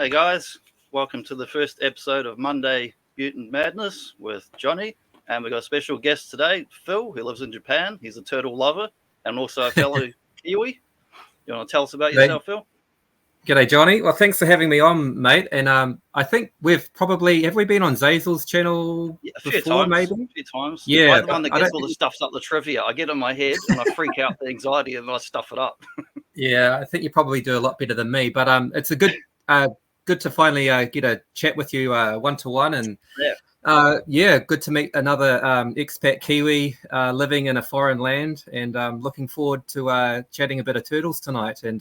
Hey guys, welcome to the first episode of Monday Mutant Madness with Johnny. And we've got a special guest today, Phil, who lives in Japan. He's a turtle lover and also a fellow Kiwi. You want to tell us about yourself, Phil? G'day, Johnny. Well, thanks for having me on, mate. And I think have we been on Zazel's channel before, maybe? A few times. Yeah. I'm the one that gets all the stuffs up the trivia. I get in my head and I freak out the anxiety and I stuff it up. Yeah, I think you probably do a lot better than me. But it's a good to finally get a chat with you one-to-one. And good to meet another expat Kiwi living in a foreign land. And looking forward to chatting a bit of turtles tonight. And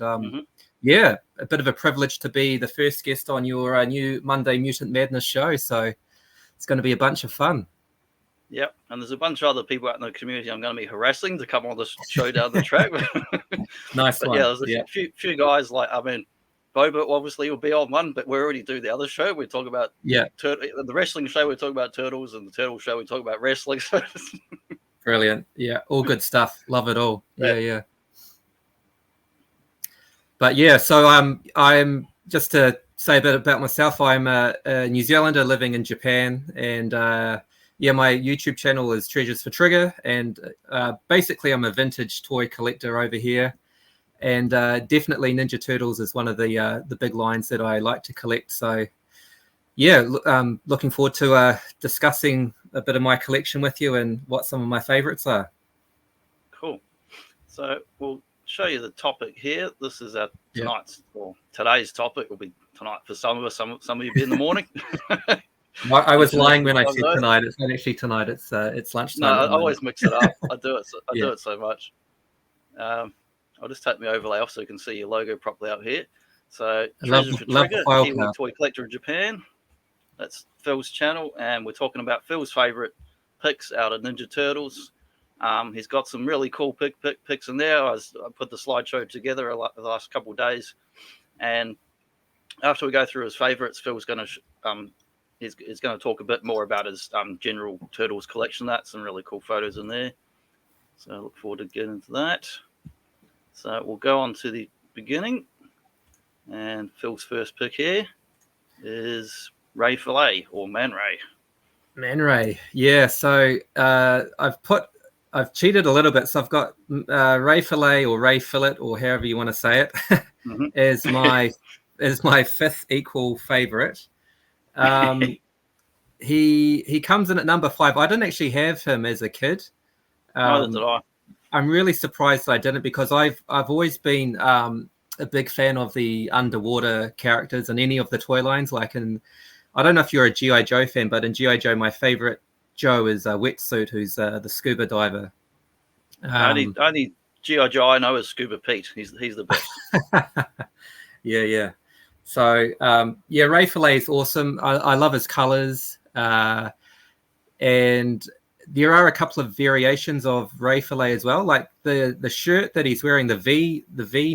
yeah, a bit of a privilege to be the first guest on your new Monday Mutant Madness show. So it's going to be a bunch of fun. Yep, and there's a bunch of other people out in the community I'm going to be harassing to come on this show down the track. Nice one. Yeah, there's a few guys Boba obviously will be on one, but we already do the other show. We talk about the wrestling show. We talk about turtles, and the turtle show we talk about wrestling. Brilliant. Yeah, all good stuff. Love it all. Yeah. But yeah, so I'm just to say a bit about myself. I'm a New Zealander living in Japan, and my YouTube channel is Treasures for Trigger, and basically I'm a vintage toy collector over here, and definitely Ninja Turtles is one of the big lines that I like to collect. So yeah, looking forward to discussing a bit of my collection with you and what some of my favorites are. Cool. So we'll show you the topic here. This is today's topic. Will be tonight for some of us. Some of you be in the morning. I was lying when I said tonight. It's not actually tonight. It's lunchtime. No, I always mix it up. I do it. Do it so much. I'll just take my overlay off so you can see your logo properly up here. So Treasures for Trigger, Kiwi toy collector in Japan. That's Phil's channel, and we're talking about Phil's favorite picks out of Ninja Turtles. He's got some really cool picks in there. I put the slideshow together the last couple of days, and after we go through his favorites, Phil's going to he's going to talk a bit more about his general Turtles collection. That's some really cool photos in there. So I look forward to getting into that. So we'll go on to the beginning, and Phil's first pick here is Ray Fillet or Man Ray. Man Ray, yeah. So I've cheated a little bit. So I've got Ray Fillet or Ray Fillet or however you want to say it as my fifth equal favorite. He comes in at number 5. I didn't actually have him as a kid. Neither did I. I'm really surprised I didn't, because I've always been a big fan of the underwater characters in any of the toy lines. Like I don't know if you're a G.I. Joe fan, but in G.I. Joe, my favorite Joe is Wetsuit, who's the scuba diver. Only G.I. Joe I know is Scuba Pete. He's the best. Yeah. So Ray Fillet is awesome. I love his colors, and there are a couple of variations of Ray Fillet as well. Like the shirt that he's wearing, the V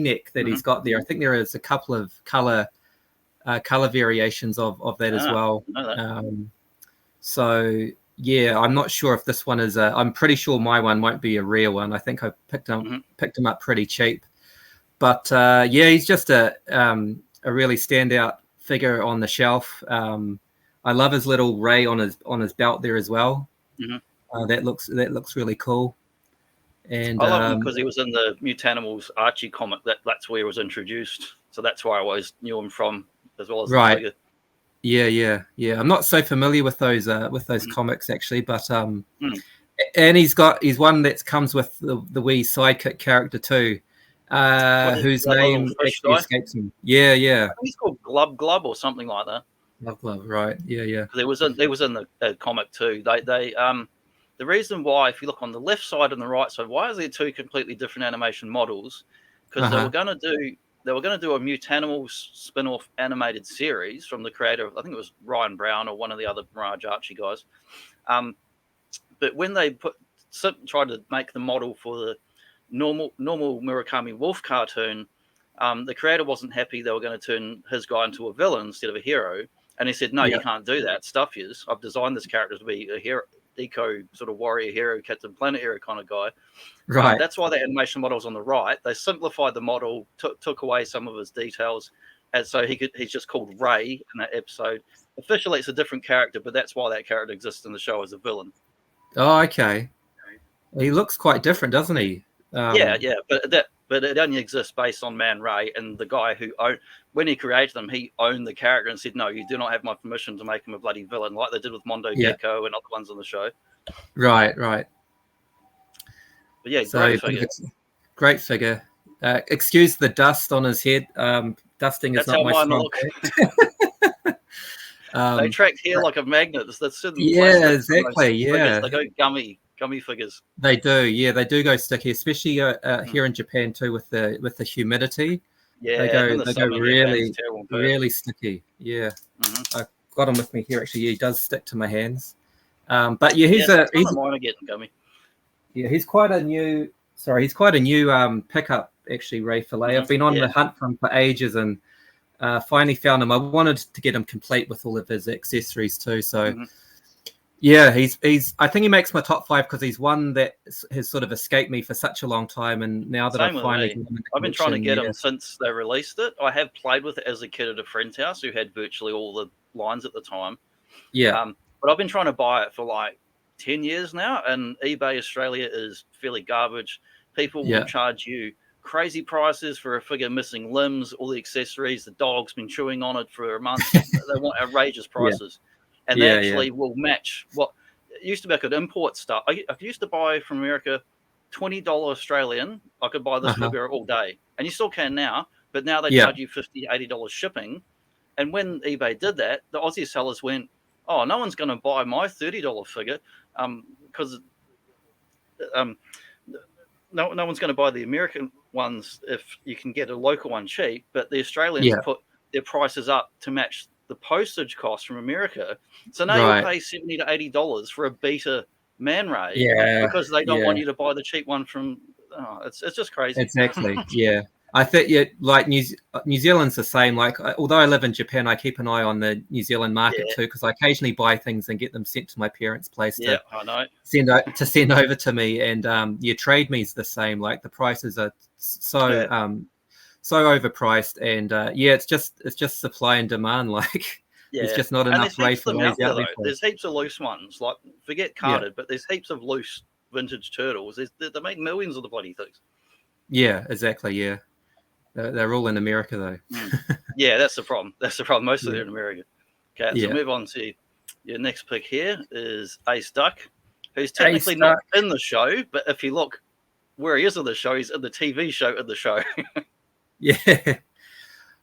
neck that he's got there. I think there is a couple of color variations of that as well. So yeah, I'm not sure if this one is I'm pretty sure my one won't be a rare one. I think I picked him up pretty cheap. But he's just a really standout figure on the shelf. I love his little ray on his belt there as well. That looks really cool. And I love him because he was in the Mutanimals Archie comic. That's where he was introduced. So that's where I always knew him from, as well as the figure. Yeah. I'm not so familiar with those comics actually, but and he's one that comes with the wee sidekick character too, whose name actually escapes me. Yeah. I think he's called Glub or something like that. Glub, right? Yeah. There was in the comic too. They the reason why, if you look on the left side and the right side, why is there two completely different animation models? Because they were going to do a Mutanimals spin-off animated series from the creator of, I think it was Ryan Brown or one of the other Mirage Archie guys. But when they tried to make the model for the normal Murakami Wolf cartoon, the creator wasn't happy. They were going to turn his guy into a villain instead of a hero. And he said, no, you can't do that. Stuff yous. I've designed this character to be a hero, eco sort of warrior hero, Captain Planet hero kind of guy. Right. That's why the animation model's on the right. They simplified the model, took away some of his details, and so he's just called Ray in that episode. Officially, it's a different character, but that's why that character exists in the show as a villain. Oh, okay. He looks quite different, doesn't he? Yeah, but it only exists based on Man Ray, and the guy who when he created them, he owned the character and said, "No, you do not have my permission to make him a bloody villain," like they did with Mondo Gecko and other ones on the show. Right. But yeah, great figure. Excuse the dust on his head. Dusting is not my strong point. They track hair like a magnet. That's exactly. Yeah, they go gummy figures. They do. Yeah, they do go sticky, especially here in Japan too, with the humidity. Yeah, they go really sticky. Yeah, I've got him with me here. Actually, he does stick to my hands. But yeah, he's mine are getting gummy. Yeah, he's quite a new pickup actually, Ray Fillet. I've been on the hunt for him for ages and finally found him. I wanted to get him complete with all of his accessories too. So yeah, he's I think he makes my top 5 because he's one that has sort of escaped me for such a long time, and now that I've been trying to get him since they released it. I have played with it as a kid at a friend's house who had virtually all the lines at the time. Yeah. But I've been trying to buy it for like 10 years now, and eBay Australia is fairly garbage. People will charge you crazy prices for a figure missing limbs, all the accessories. The dog's been chewing on it for a month. They want outrageous prices. And they actually will match what it used to be. I could import stuff. I used to buy from America $20 Australian. I could buy this figure all day, and you still can now. But now they charge you $50, $80 shipping. And when eBay did that, the Aussie sellers went, "Oh, no one's going to buy my $30 figure because no one's going to buy the American ones if you can get a local one cheap." But the Australians put their prices up to match the postage cost from America. So now you'll pay $70 to $80 for a beta Man Ray because they don't want you to buy the cheap one from. Oh, it's just crazy. Exactly. Yeah. I think like New Zealand's the same. Like, although I live in Japan, I keep an eye on the New Zealand market too, because I occasionally buy things and get them sent to my parents' place to send over to me. And Trade Me's the same. Like the prices are so overpriced, and it's just supply and demand. Like there's just not enough Ray Fillets out there. There's heaps of loose ones. Like forget carded, but there's heaps of loose vintage turtles. They make millions of the bloody things. Yeah, exactly. Yeah. They're all in America, though. Yeah, that's the problem. Mostly they're in America. Okay, so move on to your next pick here is Ace Duck, who's technically not in the show, but if you look where he is in the show, he's in the TV show in the show. Yeah.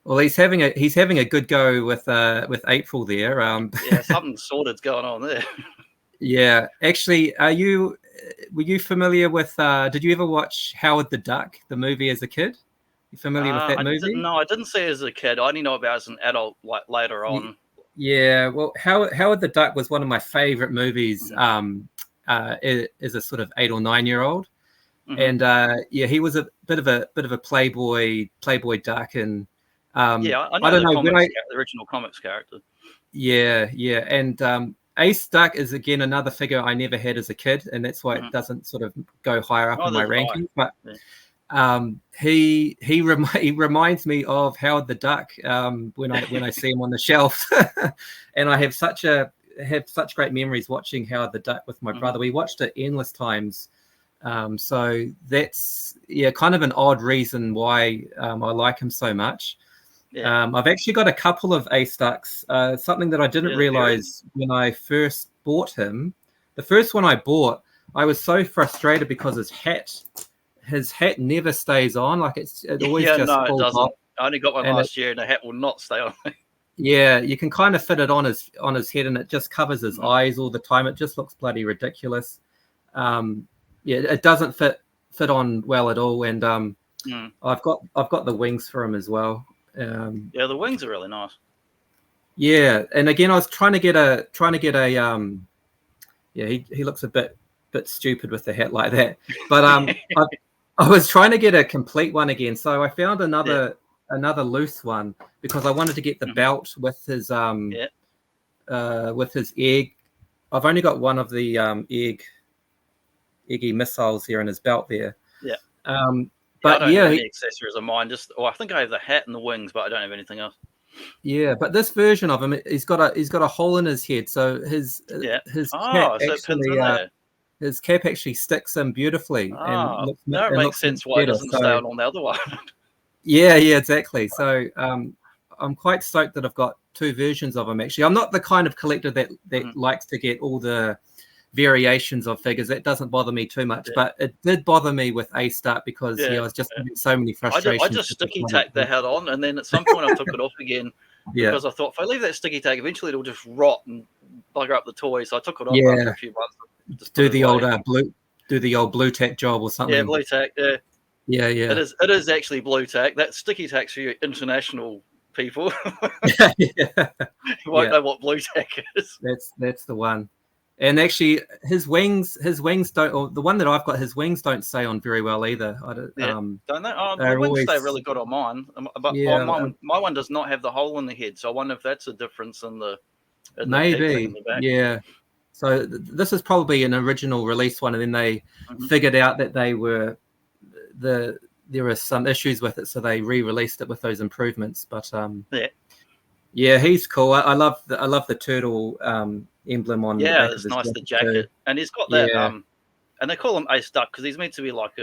Well, he's having a good go with April there. Something sorted's going on there. Yeah, actually, were you familiar with? Did you ever watch Howard the Duck, the movie, as a kid? You familiar with that movie? No, I didn't see it as a kid. I only know about it as an adult, like later on. Yeah, well, Howard the Duck was one of my favorite movies. As a sort of 8 or 9 year old, and he was a bit of a playboy duck, and I don't know the original comics character. Yeah, and Ace Duck is again another figure I never had as a kid, and that's why it doesn't sort of go higher up in my ranking. But he reminds me of Howard the Duck when I see him on the shelf, and I have such great memories watching Howard the Duck with my brother. We watched it endless times, so that's kind of an odd reason why I like him so much. I've actually got a couple of Ace Ducks. Something that I didn't realize when I first bought him. The first one I bought, I was so frustrated because his hat never stays on. Like it always just falls it doesn't. off. I only got one last year, and the hat will not stay on. Yeah, you can kind of fit it on his head, and it just covers his eyes all the time. It just looks bloody ridiculous. It doesn't fit on well at all. And I've got the wings for him as well. The wings are really nice. Yeah, and again, I was trying to get a he looks a bit stupid with the hat like that, but I was trying to get a complete one again, so I found another loose one because I wanted to get the belt with his egg. I've only got one of the eggy missiles here in his belt there. But I don't have any accessories of mine. I think I have the hat and the wings, but I don't have anything else. Yeah, but this version of him, he's got a hole in his head, so his cap so it pins in there. His cap actually sticks in beautifully and looks sense why it doesn't stay on the other one. Yeah, exactly. So I'm quite stoked that I've got two versions of him. Actually, I'm not the kind of collector that likes to get all the variations of figures. That doesn't bother me too much, but it did bother me with A Start because I was just having so many frustrations. I just sticky tacked the head on, and then at some point I took it off again because I thought if I leave that sticky tack, eventually it'll just rot and bugger up the toy. So I took it off after a few months. Just do the old blue tack job or something. Yeah, blue tack. Yeah. It is actually blue tack. That sticky tack's for you international people. You won't know what blue tack is. That's the one. And actually, his wings don't. Or the one that I've got, his wings don't stay on very well either. Don't they? The wings stay really good on mine, but my one does not have the hole in the head. So I wonder if that's a difference in the maybe. in the back. Yeah. So this is probably an original release one, and then they figured out that there were some issues with it, so they re-released it with those improvements. But yeah, he's cool. I love the turtle emblem on. Yeah, it's nice, the jacket, and he's got that. And they call him Ace Duck because he's meant to be like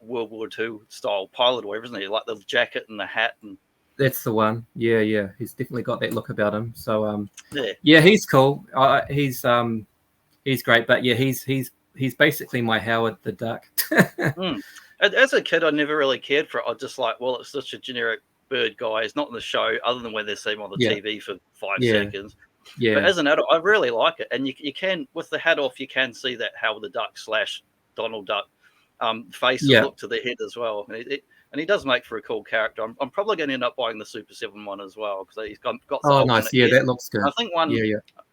World War II style pilot or whatever, isn't he? Like the jacket and the hat and. That's the one. Yeah. He's definitely got that look about him. So yeah, he's cool. He's great. But yeah, he's basically my Howard the Duck. As a kid, I never really cared for it. I was just like, well, it's such a generic bird guy. He's not in the show, other than when they see him on the TV for 5 seconds. Yeah. But as an adult, I really like it. And you can, with the hat off, you can see that Howard the Duck / Donald Duck face and look to the head as well. And he does make for a cool character. I'm probably going to end up buying the Super 7 one as well because he's got some. Oh, nice! Yeah, that looks good. I think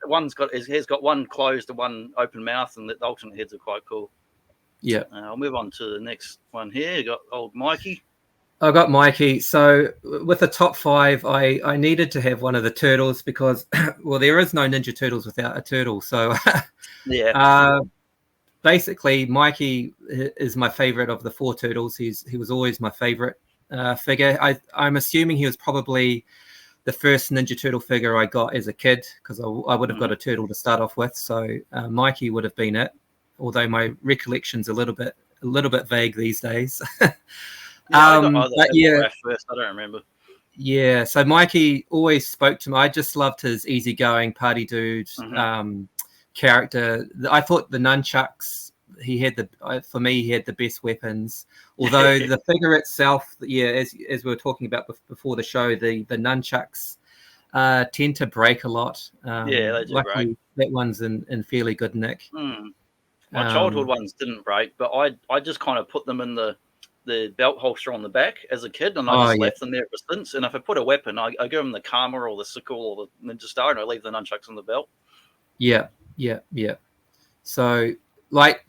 one's got one closed and one open mouth, and the alternate heads are quite cool. Yeah. I'll move on to the next one here. You got old Mikey. I got Mikey. So with the top 5, I needed to have one of the turtles because, well, there is no Ninja Turtles without a turtle. So basically, Mikey is my favorite of the 4 turtles. He was always my favorite figure. I'm assuming he was probably the first Ninja Turtle figure I got as a kid because I would have got a turtle to start off with. So Mikey would have been it, although my recollection's a little bit vague these days. I don't remember. Yeah, so Mikey always spoke to me. I just loved his easygoing party dude character. I thought the nunchucks, he had the best weapons. Although the figure itself, as we were talking about before the show, the nunchucks tend to break a lot. They do break. That one's in fairly good nick. My childhood ones didn't break, but I just kind of put them in the belt holster on the back as a kid, and I just left them there ever since. And if I put a weapon, I give them the Kama or the sickle or the Ninja Star, and I leave the nunchucks on the belt. Yeah. So,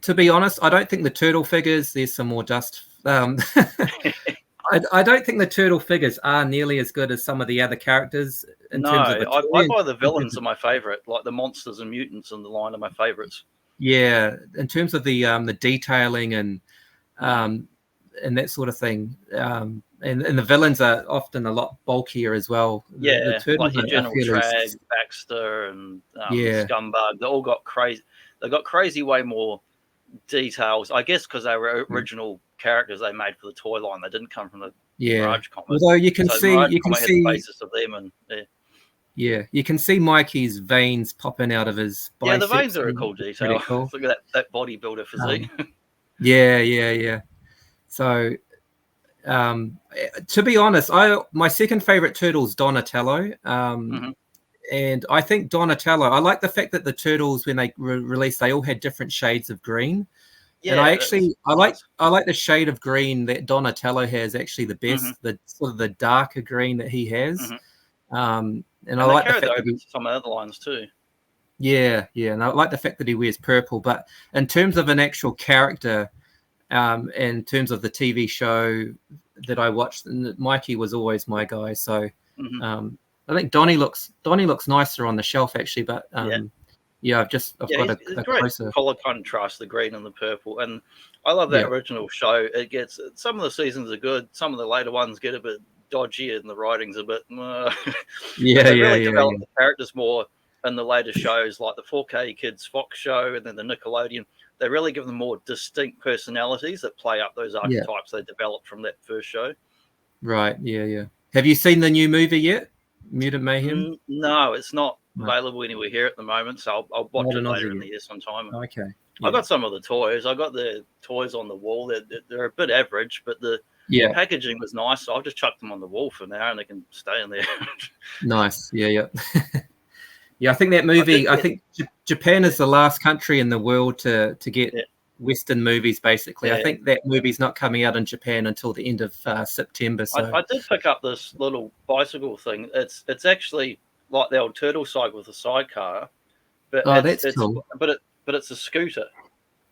to be honest, I don't think the turtle figures, there's some more dust. I don't think the turtle figures are nearly as good as some of the other characters. I buy the villains are my favorite, like the monsters and mutants in the line are my favorites. Yeah, in terms of the detailing and that sort of thing. And the villains are often a lot bulkier as well. Yeah, like your General Trag, Baxter, and Scumbag. They all got crazy. They got crazy way more details. I guess because they were original characters they made for the toy line. They didn't come from the Mirage comics. Although you can see the basis of them and you can see Mikey's veins popping out of his biceps. Yeah, the veins are a cool detail. Cool. Look at that bodybuilder physique. Yeah. So, to be honest, my second favorite turtle is Donatello. And I think Donatello, I like the fact that the turtles, when they released, they all had different shades of green. Yeah, and I like the shade of green that Donatello has actually the best, the sort of the darker green that he has. And I like the fact that some other lines too. Yeah, and I like the fact that he wears purple. But in terms of an actual character, in terms of the TV show that I watched, Mikey was always my guy. So I think Donnie looks nicer on the shelf actually, but I've got a closer color contrast, the green and the purple, and I love that original show. It gets some of the seasons are good, some of the later ones get a bit dodgy and the writing's a bit. They really developed the characters more in the later shows, like the 4K Kids Fox show and then the Nickelodeon. They really give them more distinct personalities that play up those archetypes they developed from that first show. Right. Yeah. Have you seen the new movie yet? Mutant Mayhem? No, it's not available anywhere here at the moment, so I'll watch it later in the year sometime. Okay. Yeah. I got some of the toys. I got the toys on the wall. They're a bit average, but the packaging was nice, so I've just chucked them on the wall for now, and they can stay in there. Nice. Yeah. I think that movie. I think Japan is the last country in the world to get Western movies. Basically, I think that movie's not coming out in Japan until the end of September. So I did pick up this little bicycle thing. It's actually like the old turtle cycle with a sidecar, but that's cool. But it's a scooter.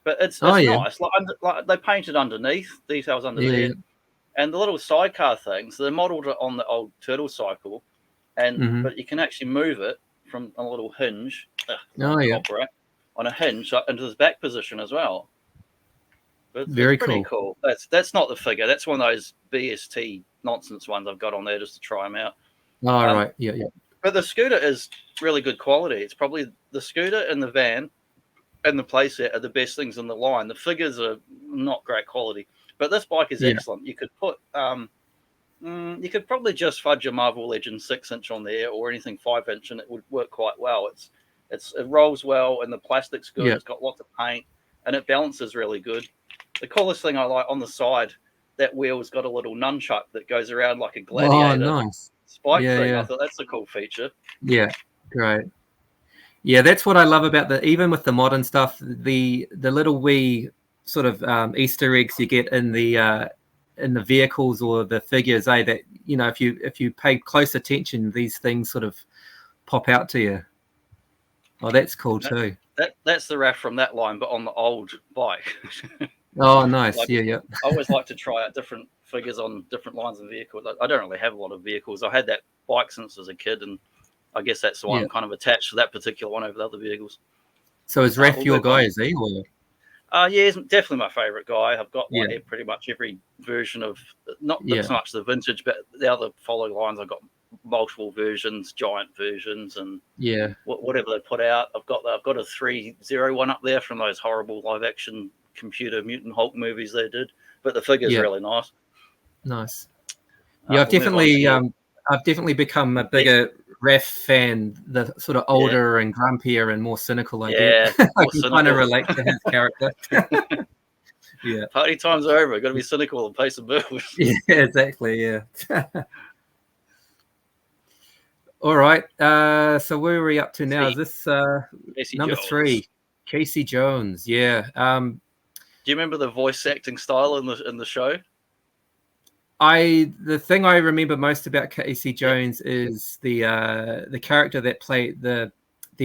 But it's nice. Like they painted underneath, details under there, and the little sidecar things. They modelled it on the old turtle cycle, and but you can actually move it from a little hinge. On a hinge into this back position as well. But Very it's pretty cool. That's not the figure. That's one of those BST nonsense ones I've got on there just to try them out. Right. Yeah. But the scooter is really good quality. It's probably the scooter and the van and the playset are the best things in the line. The figures are not great quality, but this bike is excellent. You could put you could probably just fudge a Marvel Legends 6-inch on there or anything 5-inch, and it would work quite well. It rolls well, and the plastic's good. It's got lots of paint, and it balances really good. The coolest thing I like on the side, that wheel's got a little nunchuck that goes around like a gladiator spike thing. I thought that's a cool feature. Yeah, great. Yeah, that's what I love about even with the modern stuff, the little wee sort of Easter eggs you get in the vehicles or the figures, that if you pay close attention, these things sort of pop out to you. Oh, that's cool too. That's the RAF from that line, but on the old bike. Oh, nice. I always like to try out different figures on different lines of vehicles. I don't really have a lot of vehicles. I had that bike since I was a kid, and I guess that's why I'm kind of attached to that particular one over the other vehicles. So is Raph your guy, is he? Yeah, he's definitely my favourite guy. I've got pretty much every version of, not so much the vintage, but the other following lines. I've got multiple versions, giant versions, and whatever they put out. I've got a 301 up there from those horrible live-action computer Mutant Hulk movies they did, but the figure's really nice. Nice. Yeah, I've definitely become a bigger Raph fan, the sort of older and grumpier and more cynical I get. I can kind of relate to his character. Party times are over. Got to be cynical and pay some bills. Yeah, exactly. Yeah. All right. So where are we up to now? Is this number 3? Casey Jones. Yeah. Do you remember the voice acting style in the show? The thing I remember most about Casey Jones is the character that played the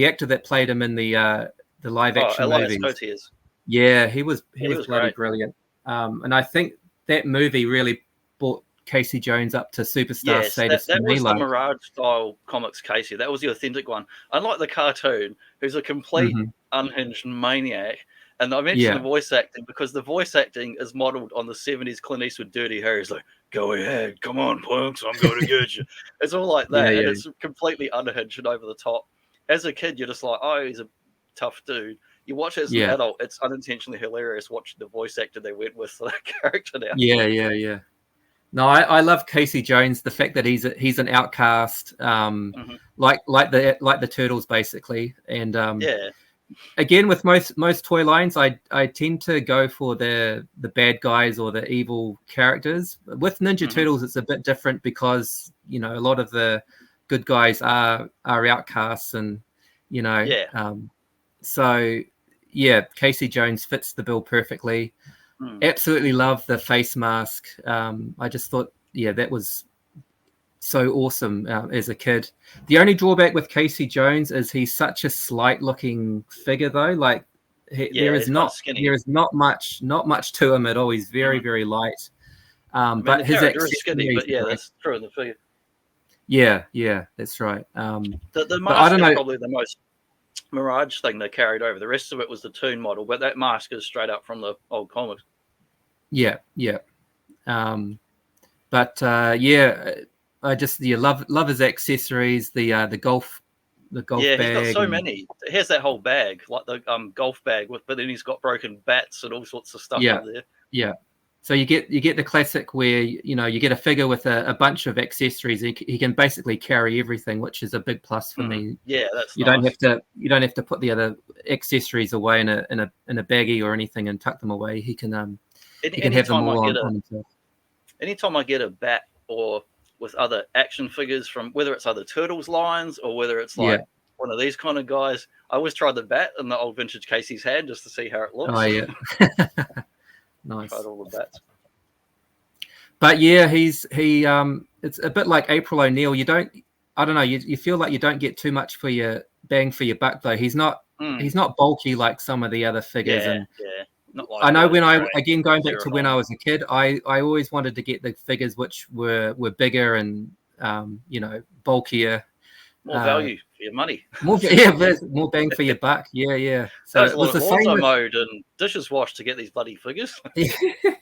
actor that played him in the live action movies. Yeah, he was bloody brilliant. And I think that movie really brought Casey Jones up to superstar status. That was the Mirage style comics Casey. That was the authentic one. Unlike the cartoon, who's a complete unhinged maniac. And I mentioned the voice acting because the voice acting is modelled on the 70s Clint Eastwood Dirty Harry. He's like, go ahead, come on, punks, I'm going to get you. It's all like that. And it's completely unhinged and over the top. As a kid, you're just like, oh, he's a tough dude. You watch it as an adult, it's unintentionally hilarious watching the voice actor they went with for that character now. Yeah. No, I love Casey Jones. The fact that he's an outcast, like the Turtles, basically, and again, with most toy lines, I tend to go for the bad guys or the evil characters. With Ninja Turtles, it's a bit different because a lot of the good guys are outcasts, and so Casey Jones fits the bill perfectly. Absolutely love the face mask. I just thought that was so awesome as a kid. The only drawback with Casey Jones is he's such a slight looking figure though. Like there is not much to him at all. He's very very light. But his character is skinny, but that's true in the figure. Yeah, that's right. The mask is probably the most Mirage thing they carried over. The rest of it was the Toon model, but that mask is straight up from the old comics. Yeah. But yeah, I just love his accessories, the golf Yeah, he's got bag. so many. He has that whole bag, like the golf bag but then he's got broken bats and all sorts of stuff Yeah, in there. yeah. So you get the classic where you get a figure with a bunch of accessories. He can basically carry everything, which is a big plus for me. Yeah, that's you nice. don't have to put the other accessories away in a baggie or anything and tuck them away. He can have them all on himself. Anytime I get a bat or with other action figures from whether it's other Turtles lines or whether it's like one of these kind of guys, I always try the bat in the old vintage Casey's hand just to see how it looks. Oh yeah. Nice. Tried all the bats. But yeah, it's a bit like April O'Neil. You feel like you don't get too much for your bang for your buck though. He's not bulky like some of the other figures. Yeah. Not like I know going back to when I was a kid, I always wanted to get the figures which were bigger and bulkier. More value for your money. More bang for your buck. Yeah. So it was the same mode and dishes washed to get these bloody figures. It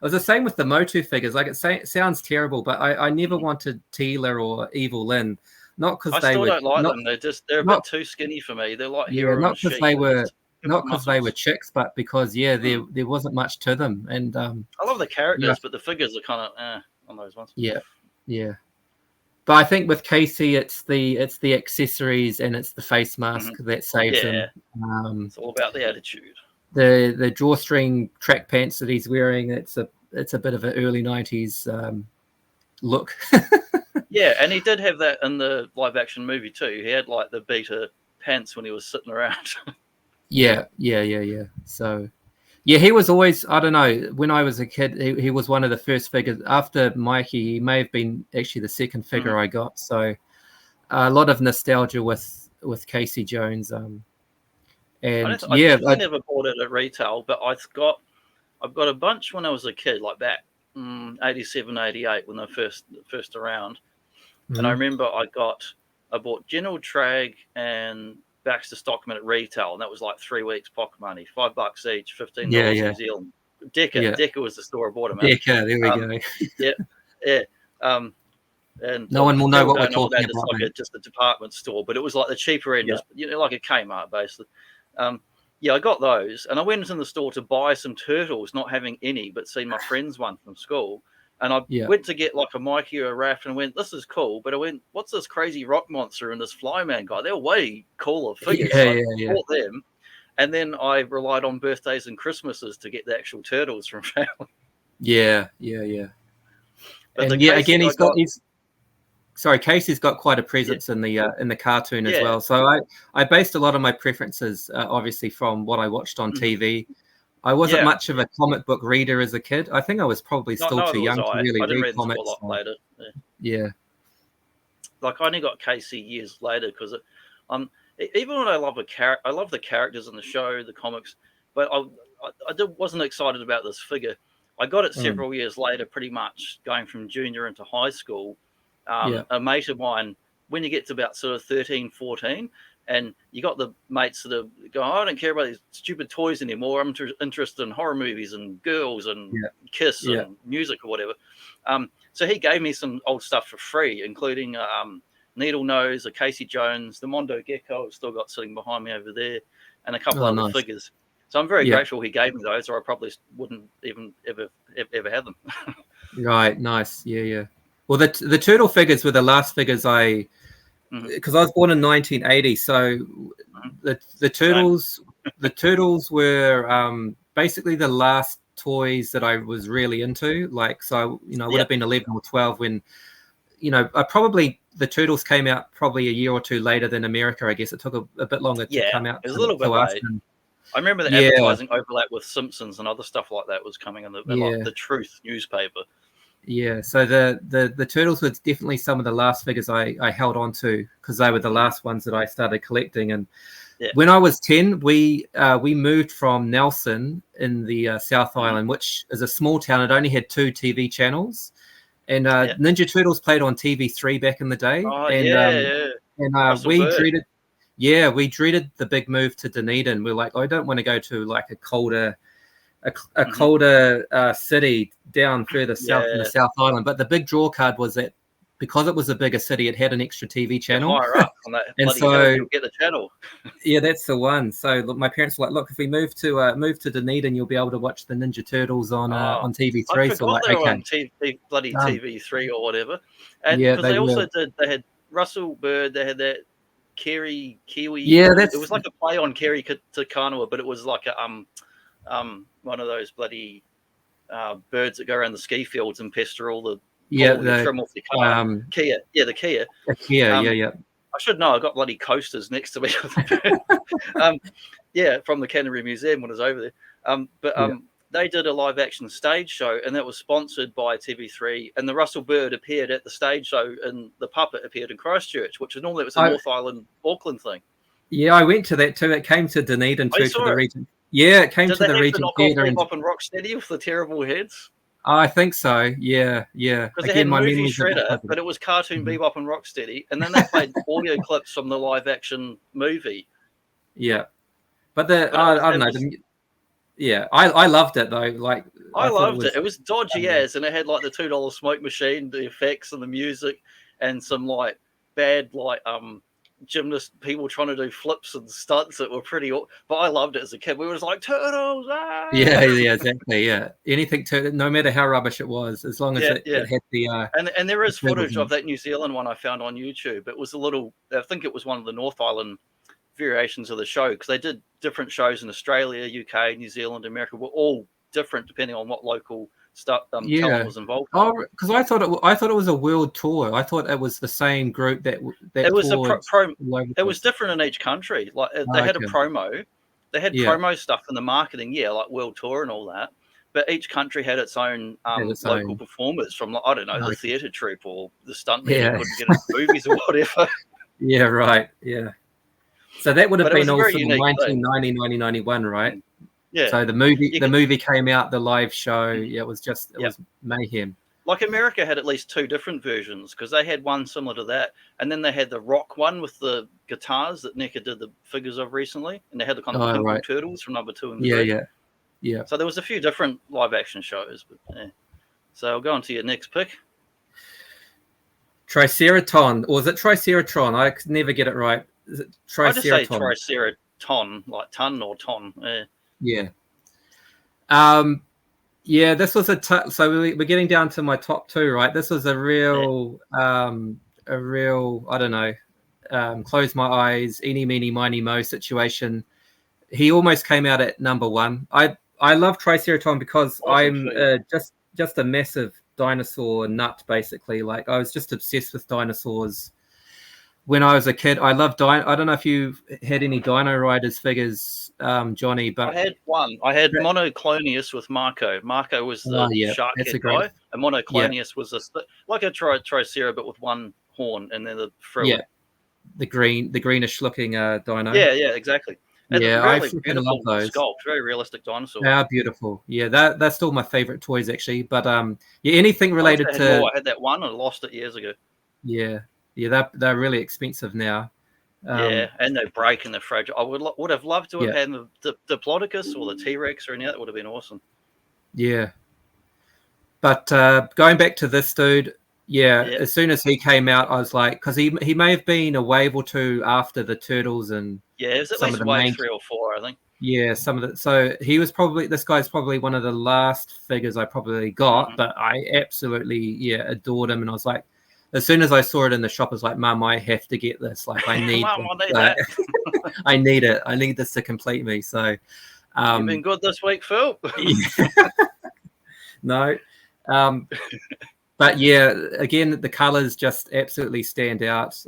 was the same with the Motu figures. Like it sounds terrible, but I never wanted Teela or Evil Lynn. Not because I still don't like them. They're a bit too skinny for me. They're like not because they were chicks, but because there wasn't much to them. And I love the characters, but the figures are kind of on those ones. Yeah. But I think with Casey, it's the accessories and it's the face mask that saves him. It's all about the attitude. The drawstring track pants that he's wearing, it's a bit of an early 90s look. Yeah, and he did have that in the live action movie too. He had like the beater pants when he was sitting around. Yeah. So yeah, he was always, I don't know, when I was a kid, he was one of the first figures. After Mikey, he may have been actually the second figure I got. So a lot of nostalgia with Casey Jones. I never bought it at retail, but I've got a bunch when I was a kid, like that 87, 88 when they're first around. And I remember I bought General Treg and Baxter Stockman at retail, and that was like 3 weeks pocket money, $5 each, $15 New Zealand. Decca was the store I bought them at. Decca, there we go. Yeah. And no one will know what we're talking about. It's like just a department store, but it was like the cheaper end, like a Kmart basically. I got those, and I went into the store to buy some turtles, not having any, but seen my friend's one from school. And I went to get like a Mikey or a Raph and went, this is cool. But I went, what's this crazy rock monster and this Flyman guy? They're way cooler figures. I bought them. And then I relied on birthdays and Christmases to get the actual turtles from family. Yeah. But Casey's got quite a presence in the cartoon as well. So I based a lot of my preferences obviously from what I watched on TV. I wasn't much of a comic book reader as a kid. I think I was probably still too young to really read comics. A lot later. Yeah. Like I only got Casey years later because even when I love the characters in the show, the comics, but I wasn't excited about this figure. I got it several years later, pretty much going from junior into high school. A mate of mine, when you get to about sort of 13, 14, and you got the mates that go, I don't care about these stupid toys anymore. I'm interested in horror movies and girls and Kiss and music or whatever. So he gave me some old stuff for free, including Needle Nose, a Casey Jones, the Mondo Gecko I've still got sitting behind me over there, and a couple other figures. So I'm very grateful he gave me those, or I probably wouldn't even ever have them. Right, nice. Yeah. Well, the turtle figures were the last figures because I was born in 1980, so the turtles were basically the last toys that I was really into. Like, so I would have been 11 or 12 when the turtles came out probably a year or two later than America. I guess it took a bit longer to come out. It was a little bit late. I remember the advertising overlap with Simpsons and other stuff like that was coming in like the Truth newspaper. Yeah, so the turtles were definitely some of the last figures I held on to because they were the last ones that I started collecting. And when I was 10, we moved from Nelson in the South Island, which is a small town. It only had 2 TV channels, and Ninja Turtles played on TV3 back in the day. And we dreaded the big move to Dunedin. We're like, I don't want to go to like a colder a colder city down further south in the South Island. But the big draw card was that because it was a bigger city, it had an extra TV channel. Higher up on that bloody hill, you'll get the channel. Yeah, that's the one. So look, my parents were like, "Look, if we move to Dunedin, you'll be able to watch the Ninja Turtles on TV3." I forgot so like, they were okay. on TV3 or whatever. And because they also they had Russell Bird, they had that Kiwi. Yeah, it was like a play on Kerry to Kanawa, but it was like a one of those bloody birds that go around the ski fields and pester all the trim off the car. Kia. Yeah, the Kia. Yeah. I should know. I got bloody coasters next to me. From the Canterbury Museum when I was over there. They did a live action stage show, and that was sponsored by TV3. And the Russell Bird appeared at the stage show, and the puppet appeared in Christchurch, which was normally a North Island Auckland thing. Yeah, I went to that too. It came to Dunedin too, to the region. Yeah, it came to the region theatre. Did they have and Rocksteady with the terrible heads? I think so. Yeah. Because they had Movie Shredder, but it was Cartoon Bebop and Rocksteady, and then they played audio clips from the live action movie. Yeah, but I don't know. I loved it though. Like I loved it. It was dodgy as, and it had like the $2 smoke machine, the effects and the music, and some like bad gymnast people trying to do flips and stunts that were pretty. But I loved it as a kid. We were just like turtles. Ah! Yeah, exactly. Yeah, anything no matter how rubbish it was, as long as it had the. And there is footage of that New Zealand one I found on YouTube. It was I think it was one of the North Island variations of the show, because they did different shows in Australia, UK, New Zealand, America, were all different depending on what local stuff talent was involved. Oh, because I thought it was a world tour. I thought it was the same group that it was it was different in each country. Like they had a promo, they had promo stuff in the marketing, like world tour and all that. But each country had its own local performers from, I don't know, the theatre troupe or the stuntman who couldn't get into movies or whatever. Yeah, right. Yeah. So that would have been also 1990, 1991, right? Yeah. So the movie came out, the live show. Yeah, it was mayhem. Like America had at least 2 different versions, because they had one similar to that, and then they had the rock one with the guitars that NECA did the figures of recently, and they had the kind of Pimple Turtles from number 2 and 3. Yeah. So there was a few different live action shows, but So I'll go on to your next pick. Triceraton, or is it Triceratron? I could never get it right. Is it Triceraton? I just say Triceraton, like ton or ton. Yeah. This was so we're getting down to my top 2, right? This was a real, I don't know, close my eyes, eeny, meeny, miny, mo situation. He almost came out at number 1. I love Triceraton because I'm just a massive dinosaur nut, basically. Like, I was just obsessed with dinosaurs when I was a kid. I loved I don't know if you had any Dino Riders figures, Johnny, but I had one. I had Monoclonius with Marco. Marco was the shark head guy, and Monoclonius was like a Tricera, but with one horn and then the frill. Yeah, the greenish looking dino. Yeah, exactly. And I beautiful love those. Sculpt, very realistic dinosaur. They are beautiful. Yeah, that's still my favorite toys, actually. But anything related to I had that one. I lost it years ago. Yeah, they're really expensive now. And they break and they're fragile. I would have loved to have had the Diplodocus or the T-Rex or any of that. Would have been awesome. Yeah. But going back to this dude, as soon as he came out, I was like, because he may have been a wave or 2 after the Turtles and it was at least wave 3 or 4, I think. Yeah, so this guy's probably one of the last figures I probably got, but I absolutely adored him, and I was like, as soon as I saw it in the shop, I was like, Mum, I have to get this. Like, I need that. I need it. I need this to complete me. So you've been good this week, Phil. No. But again, the colors just absolutely stand out.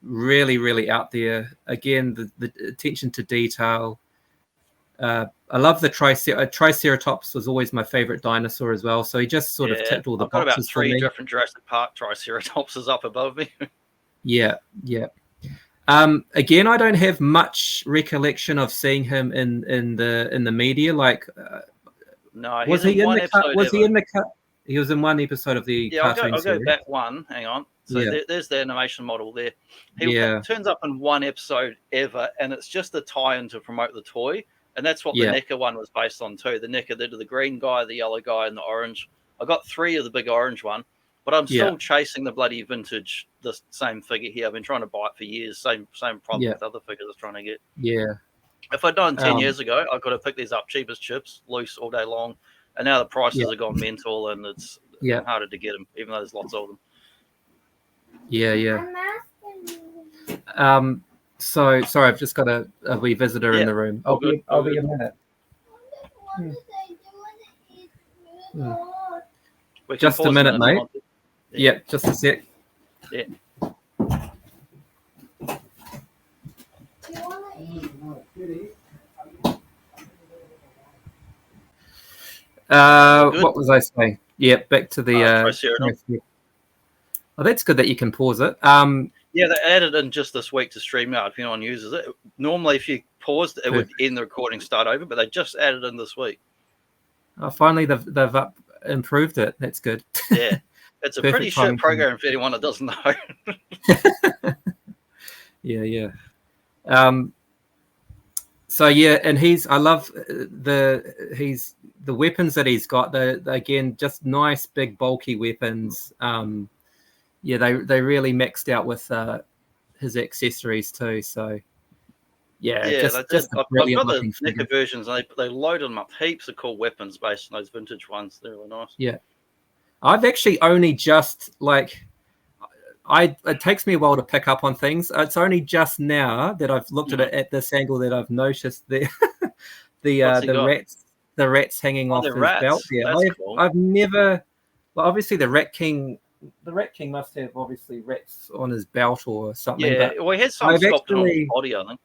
Really, really out there. Again, the attention to detail. I love the Triceratops was always my favorite dinosaur as well. So he just sort of ticked all the boxes. I've got about 3 different Jurassic Park Triceratopses up above me. Yeah. Again, I don't have much recollection of seeing him in the media. Like, no, was he in the cut? Was he in the cut? He was in one episode of the cartoon I'll go back one. Hang on. So there's the animation model there. He turns up in one episode ever, and it's just a tie-in to promote the toy. And that's what the NECA one was based on too. The NECA, they did the green guy, the yellow guy, and the orange. I got 3 of the big orange one, but I'm still chasing the bloody vintage, the same figure here. I've been trying to buy it for years. Same problem with other figures I was trying to get. Yeah. If I'd known 10 years ago, I could have picked these up cheap as chips, loose all day long. And now the prices have gone mental, and it's harder to get them, even though there's lots of them. Yeah. So sorry, I've just got a wee visitor in the room. I'll be a minute. Just a minute, mate. Yeah, just a sec. Yeah. What was I saying? Yeah, back to the. Oh, that's good that you can pause it. Yeah, they added in just this week to StreamYard if anyone uses it. Normally, if you paused, it would end the recording, start over, but they just added in this week. Oh, finally, they've improved it. That's good. Yeah, it's a pretty shit program for anyone that doesn't know. Yeah. So yeah, and I love the weapons that he's got. They're again just nice, big, bulky weapons. Yeah, they really mixed out with his accessories too. So yeah, I've got the NECA versions. They loaded them up heaps of cool weapons based on those vintage ones. They're really nice. Yeah, I've actually only just it takes me a while to pick up on things. It's only just now that I've looked at it at this angle that I've noticed the rats hanging off his belt. Yeah, I've never. Well, obviously the Rat King must have obviously rats on his belt or something. Yeah, well, he has some sculpted on his body, I think.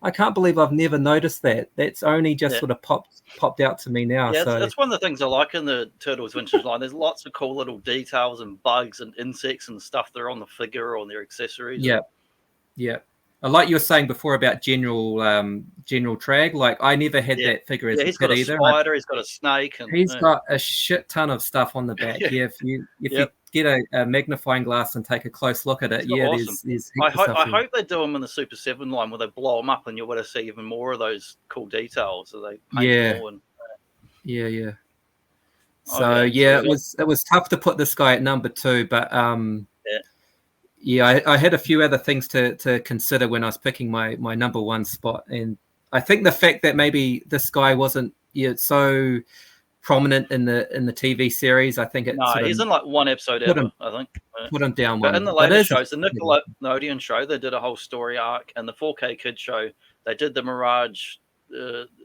I can't believe I've never noticed that. That's only just sort of popped out to me now. Yeah, so that's one of the things I like in the Turtles vintage line. There's lots of cool little details and bugs and insects and stuff that are on the figure or on their accessories. Yeah. Like you were saying before about General Trag, like I never had that figure as a kid either. He's got a spider, he's got a snake, and he's got a shit ton of stuff on the back. If you get a magnifying glass and take a close look at it, awesome. there's I hope they do them in the Super 7 line where they blow them up and you'll be able to see even more of those cool details. So they paint more. Yeah. So it was tough to put this guy at number 2, but I had a few other things to consider when I was picking my number 1 spot, and I think the fact that maybe this guy wasn't so prominent in the TV series, I think he's in like one episode ever. I think put him down. But in the later shows, the Nickelodeon show, they did a whole story arc, and the 4K Kids show, they did the Mirage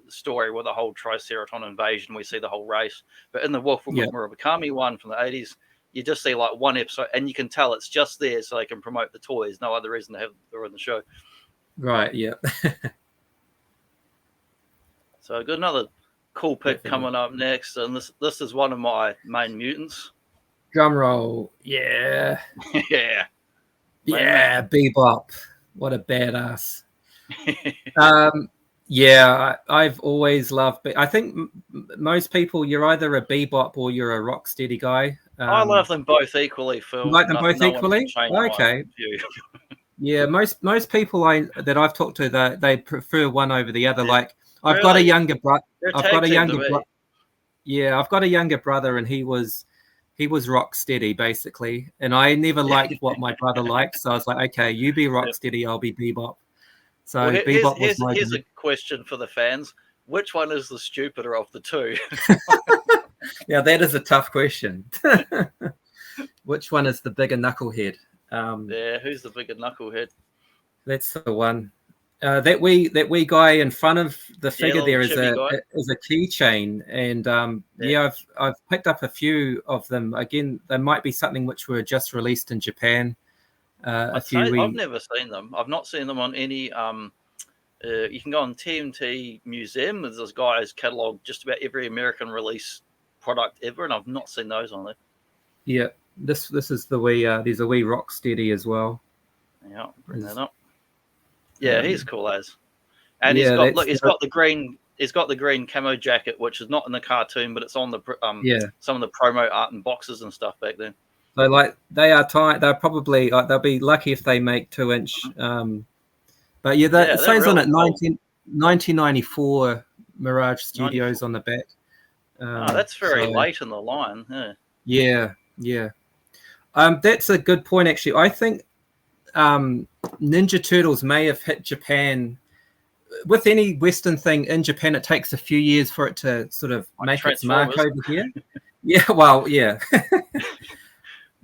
story with the whole Triceraton invasion. We see the whole race, but in the Wolf of Murakami one from the 80s. You just see like one episode, and you can tell it's just there so they can promote the toys. No other reason to have her in the show. Right. Yeah. So I've got another cool pick coming up next, and this is one of my main mutants. Drum roll. Yeah. Yeah. Bebop. What a badass. I've always loved. I think most people, you're either a Bebop or you're a Rocksteady guy. I love them both equally, Phil. You like them both equally? Okay. Yeah, most people that I've talked to, they prefer one over the other. Like I've got a younger brother. I've got a younger brother, and he was Rocksteady basically, and I never liked what my brother liked, so I was like, okay, you be Rocksteady, I'll be Bebop. So Bebop was my. Here's a question for the fans: which one is the stupider of the two? Yeah, that is a tough question. Which one is the bigger knucklehead? Who's the bigger knucklehead? That's the one. That wee guy in front of the figure there is a keychain, and I've picked up a few of them. Again, they might be something which were just released in Japan. I've never seen them. I've not seen them on any. You can go on TMT Museum. There's this guy's catalog just about every American release product ever, and I've not seen those on there. Yeah, this is the wee. There's a wee Rocksteady as well. Yeah, bring that up. Yeah, he's cool as, and he's got the green camo jacket, which is not in the cartoon, but it's on the some of the promo art and boxes and stuff back then. So they are tight. They're probably they'll be lucky if they make 2-inch. But it says on it 19. 1994 Mirage Studios 94. On the back. That's very late in the line. Yeah. That's a good point, actually. I think Ninja Turtles may have hit Japan. With any Western thing in Japan, it takes a few years for it to sort of make its mark over here. Yeah.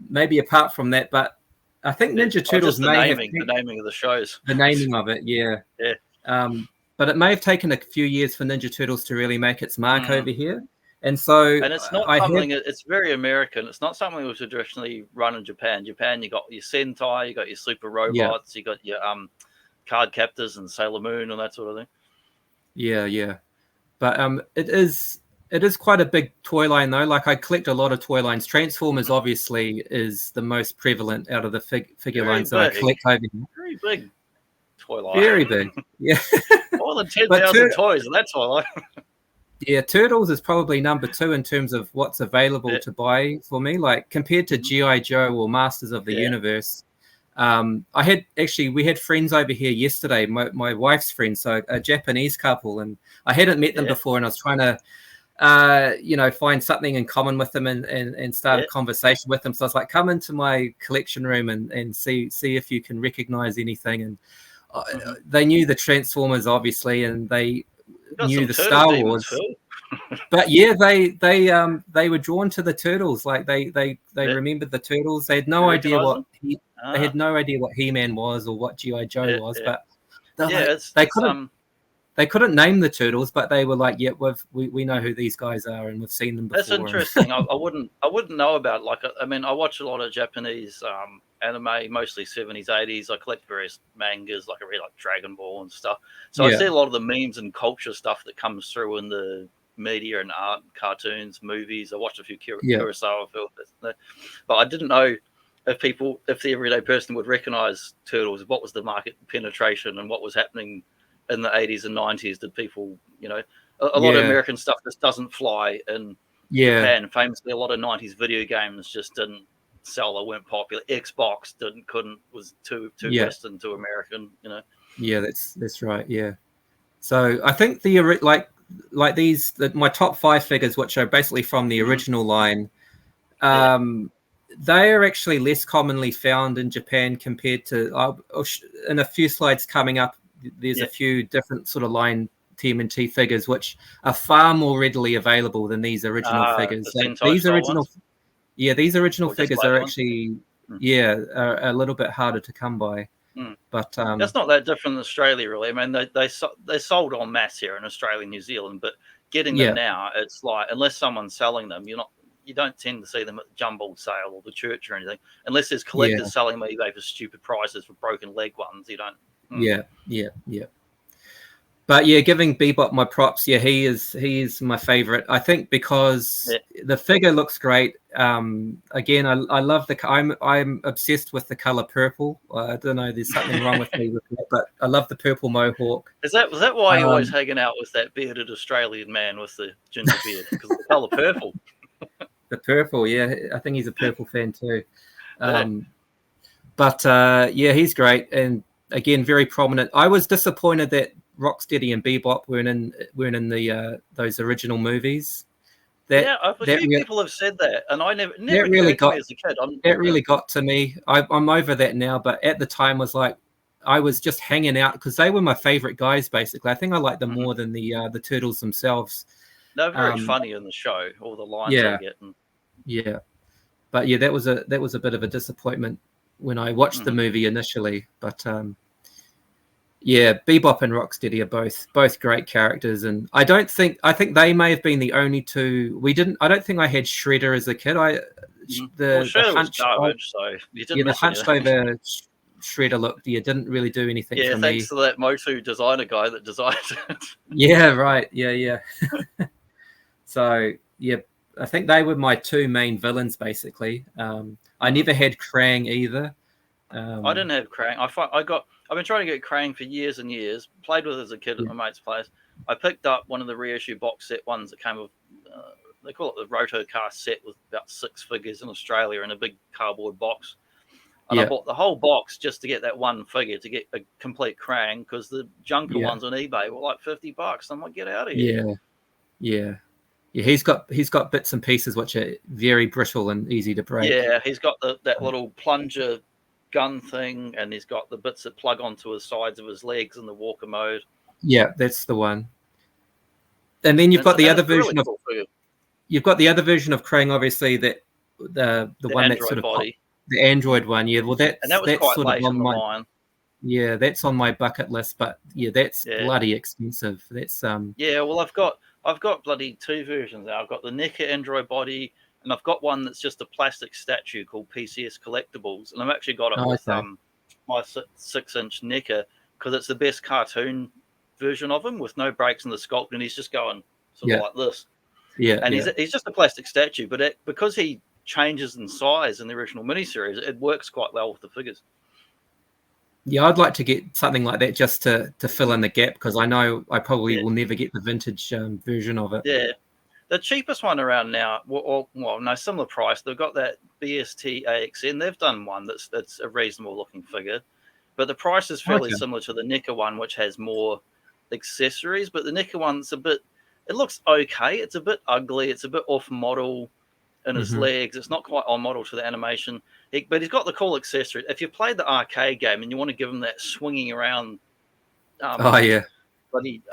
Maybe apart from that, but I think Ninja Turtles may have the naming of the shows. The naming of it, yeah. But it may have taken a few years for Ninja Turtles to really make its mark over here. And it's not something. It's very American. It's not something that was traditionally run in Japan. Japan, you got your Sentai, you got your Super Robots, you got your Card Captors and Sailor Moon and that sort of thing. Yeah. But it is quite a big toy line though. Like I collect a lot of toy lines. Transformers obviously is the most prevalent out of the figure lines that I collect over here. Very big toy line. Very big. Yeah. More than 10,000 toys in that toy line. Yeah, Turtles is probably number 2 in terms of what's available to buy for me. Like compared to G.I. Joe or Masters of the Universe. We had friends over here yesterday, my wife's friends, so a Japanese couple, and I hadn't met them before, and I was trying to find something in common with them and start a conversation with them. So I was like, come into my collection room and see if you can recognize anything. And they knew the Transformers obviously, and they knew the Star Wars. But yeah, they were drawn to the Turtles. Like they remembered the Turtles. They had no idea what they had no idea what He-Man was or what G.I. Joe was. But they couldn't name the Turtles, but they were like, yeah, we know who these guys are and we've seen them before. That's interesting. I wouldn't know about I watch a lot of Japanese anime, mostly 70s, 80s. I collect various mangas, like I read like Dragon Ball and stuff. So I see a lot of the memes and culture stuff that comes through in the media and art, cartoons, movies. I watched a few Kurosawa films, but I didn't know if the everyday person would recognize Turtles. What was the market penetration and what was happening in the 80s and 90s? Did people, a lot of American stuff just doesn't fly in Japan. Famously, a lot of 90s video games just didn't sell or weren't popular. Xbox was too Western, too American, Yeah, that's right. Yeah. So I think like these, my top 5 figures, which are basically from the original line, they are actually less commonly found in Japan compared to in a few slides coming up. There's a few different sort of line TMNT figures which are far more readily available than these original figures. These original figures are actually are a little bit harder to come by. But that's not that different in Australia, really. I mean, they sold en masse here in Australia and New Zealand, but getting them now, it's like unless someone's selling them, you don't tend to see them at the jumbled sale or the church or anything, unless there's collectors selling them eBay for stupid prices for broken leg ones. You don't. Yeah. But yeah, giving Bebop my props. Yeah, he is my favorite. I think because the figure looks great. Again, I love I'm obsessed with the color purple. I don't know. There's something wrong with me with that, but I love the purple mohawk. Was that why you're always hanging out with that bearded Australian man with the ginger beard? Because of the color purple. The purple, yeah. I think he's a purple fan too. But he's great, and again, very prominent. I was disappointed that Rocksteady and Bebop weren't in the those original movies. A few people have said that, and I never really got to me as a kid. That really got to me. I'm over that now, but at the time was like I was just hanging out because they were my favorite guys. Basically, I think I liked them more than the Turtles themselves. They're very funny in the show. All the lines they get. Yeah, but yeah, that was a bit of a disappointment when I watched the movie initially. But Bebop and Rocksteady are both great characters, and I think they may have been the only two. I don't think I had Shredder as a kid. Shredder was garbage, so you didn't. The hunched over Shredder look. Didn't really do anything for me. Thanks to that Motu designer guy that designed it. Yeah, right. Yeah. So I think they were my 2 main villains basically. I never had Krang either. I didn't have Krang. I've been trying to get Krang for years and years. Played with it as a kid at my mate's place. I picked up one of the reissue box set ones that came with, they call it the Rotocast set with about 6 figures in Australia in a big cardboard box. And I bought the whole box just to get that one figure, to get a complete Krang, because the junker ones on eBay were like $50. I'm like, get out of here. Yeah. He's got bits and pieces which are very brittle and easy to break. Yeah, he's got that little plunger gun thing, and he's got the bits that plug onto his sides of his legs in the walker mode. Yeah, that's the one. And then you've got the other version of Krang, obviously, that the one that's sort of body. The Android one, yeah. Well, that was quite sort late of on in the my line. Yeah, that's on my bucket list, but that's bloody expensive. That's Yeah, well, I've got bloody 2 versions now. I've got the NECA Android body, and I've got one that's just a plastic statue called PCS Collectibles, and I've actually got it with my 6-inch NECA, because it's the best cartoon version of him with no breaks in the sculpt, and he's just going sort of like this. Yeah, and he's just a plastic statue, but because he changes in size in the original miniseries, it works quite well with the figures. Yeah, I'd like to get something like that just to fill in the gap, because I know I probably will never get the vintage version of it. Yeah, the cheapest one around now, no, similar price. They've got that BST AXN. They've done one that's a reasonable looking figure, but the price is fairly similar to the NECA one, which has more accessories. But the NECA one's it looks okay. It's a bit ugly. It's a bit off model in his legs. It's not quite on model to the animation, but he's got the cool accessories. If you played the arcade game and you want to give him that swinging around, bloody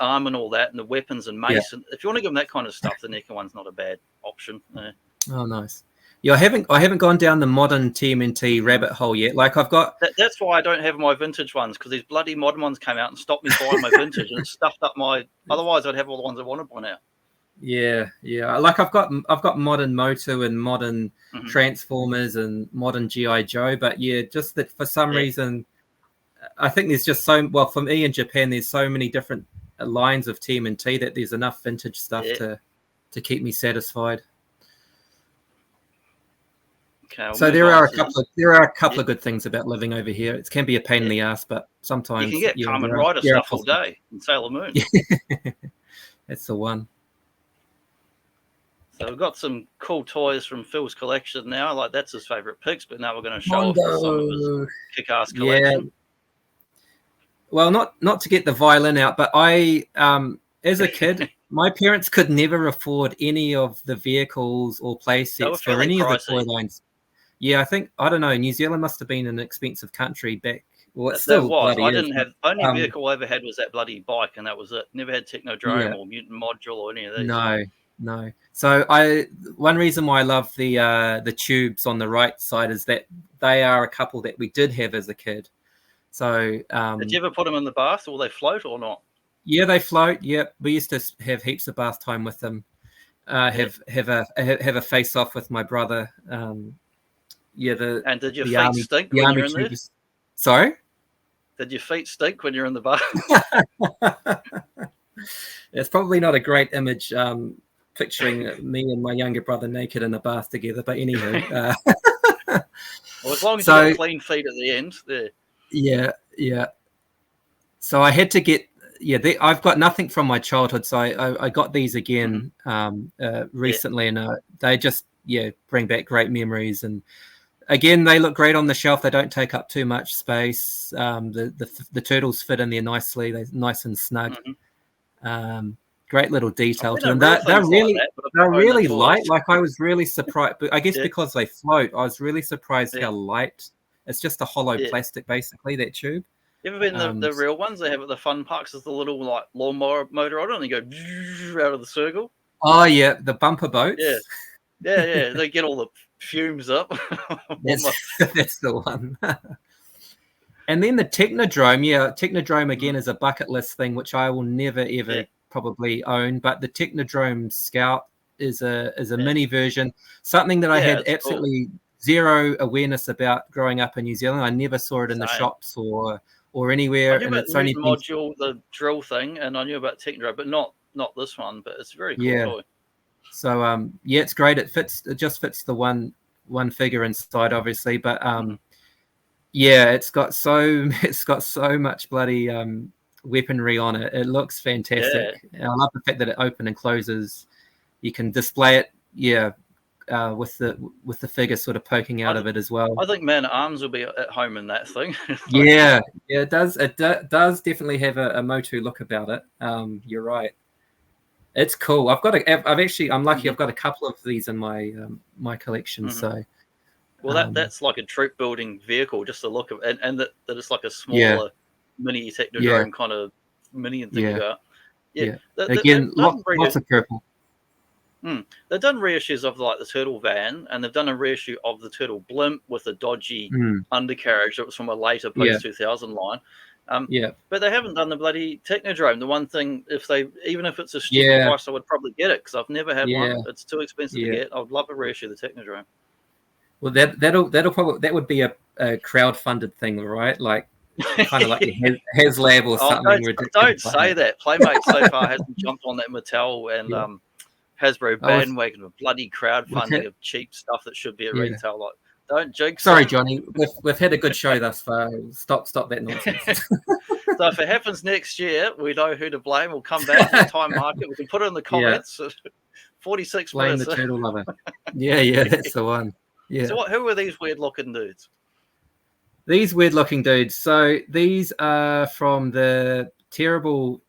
arm and all that, and the weapons and mace, and if you want to give him that kind of stuff, the NECA one's not a bad option. Yeah. Oh, nice. Yeah, I haven't gone down the modern TMNT rabbit hole yet. Like I've got. That's why I don't have my vintage ones, because these bloody modern ones came out and stopped me buying my vintage, and it stuffed up my. Otherwise, I'd have all the ones I wanted by now. Yeah. Like I've got modern Motu and modern Transformers and modern GI Joe, but just that for some reason, I think there's just for me in Japan, there's so many different lines of TMNT that there's enough vintage stuff to keep me satisfied. Okay, so there are a couple of good things about living over here. It can be a pain in the ass, but sometimes you can get Kamen Rider stuff all day in Sailor Moon. That's the one. So we've got some cool toys from Phil's collection now. Like, that's his favorite picks, but now we're going to show off some of his kick-ass collection. Yeah. Well, not to get the violin out, but I, as a kid, my parents could never afford any of the vehicles or play sets for any of the toy lines. Yeah, I don't know. New Zealand must have been an expensive country back. Well, it still was. I didn't have only vehicle I ever had was that bloody bike, and that was it. Never had Technodrome or Mutant Module or any of these. No. So one reason why I love the tubes on the right side is that they are a couple that we did have as a kid. So did you ever put them in the bath, or they float or not? Yeah, they float. Yep, we used to have heaps of bath time with them. Have a face off with my brother. And did your feet stink when you're in there? Sorry? Did your feet stink when you're in the bath? It's probably not a great image, picturing me and my younger brother naked in a bath together. But anywho, well, as long as you got clean feet at the end, there. Yeah. So I had to get. I've got nothing from my childhood, so I got these again recently, and they just bring back great memories. And again, they look great on the shelf. They don't take up too much space. The turtles fit in there nicely. They're nice and snug. Great little detail to them. They're really light. Like, I was really surprised, but I guess because they float, I was really surprised how light. It's just a hollow plastic, basically, that tube. You ever been the real ones they have at the fun parks? There's the little like lawnmower motor on it, and they go out of the circle. Oh yeah, the bumper boats. Yeah. They get all the fumes up. That's the one. And then the Technodrome. Technodrome again is a bucket list thing, which I will never ever probably own. But the Technodrome Scout is a mini version, something that I had absolutely zero awareness about growing up in New Zealand. I never saw it in the shops or anywhere. I knew about the module, the drill thing, and I knew about Technodrome, but not this one. But it's a very cool toy. So it's great. It just fits the one figure inside, obviously, but it's got so much bloody weaponry on it. It looks fantastic. And I love the fact that it opens and closes. You can display it with the figure sort of poking out of it as well. I think Man at Arms will be at home in that thing. Yeah, it does. It does definitely have a Motu look about it. You're right. It's cool. I'm lucky. I've got a couple of these in my my collection. So, well, that's like a troop building vehicle, just the look of, and that it's like a smaller mini technodrome kind of minion thing you got. Again, lots of purple. They've done reissues of like the Turtle van, and they've done a reissue of the Turtle blimp with a dodgy undercarriage that was from a later post 2000 line. But they haven't done the bloody Technodrome. The one thing, even if it's a stupid price, I would probably get it because I've never had one. It's too expensive to get. I'd love a reissue of the Technodrome. Well, that would be a crowd-funded thing, right? Like kind of like a HasLab or something ridiculous. Don't say that. Playmate so far hasn't jumped on that Mattel and Hasbro bandwagon of bloody crowdfunding of cheap stuff that should be at retail. Like, don't jinx. Sorry, Johnny. We've had a good show thus far. Stop that nonsense. So if it happens next year, we know who to blame. We'll come back to the time market. We can put it in the comments. 46 blame minutes. The turtle lover. Yeah, that's the one. Yeah. So who are these weird-looking dudes? These weird-looking dudes. So these are from the terrible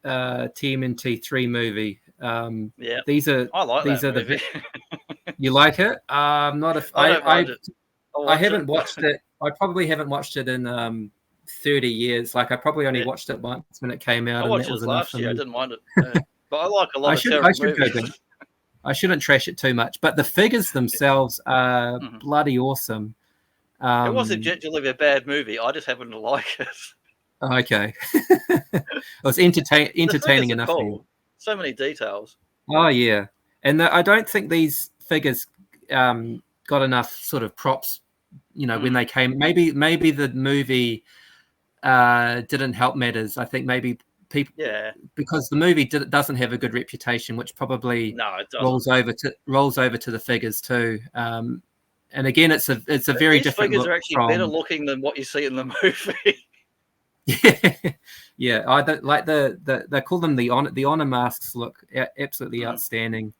TMNT 3 movie. These are. I like these that are movie. You like it? Not if I haven't watched it. I probably haven't watched it in 30 years. Like I probably only watched it once when it came out. I watched it last year. I didn't mind it, but I like a lot of terrible movies. I shouldn't trash it too much, but the figures themselves are bloody awesome. It wasn't objectively a bad movie. I just happened to like it. Okay, it was entertaining enough. Cool. So many details. Oh yeah, and I don't think these figures got enough sort of props. When they came, maybe the movie didn't help matters. I think maybe people, because the movie doesn't have a good reputation, which probably rolls over to the figures too. And again, it's a very different. Figures are actually better looking than what you see in the movie. Yeah, I don't like they call them the honor masks. Look absolutely outstanding.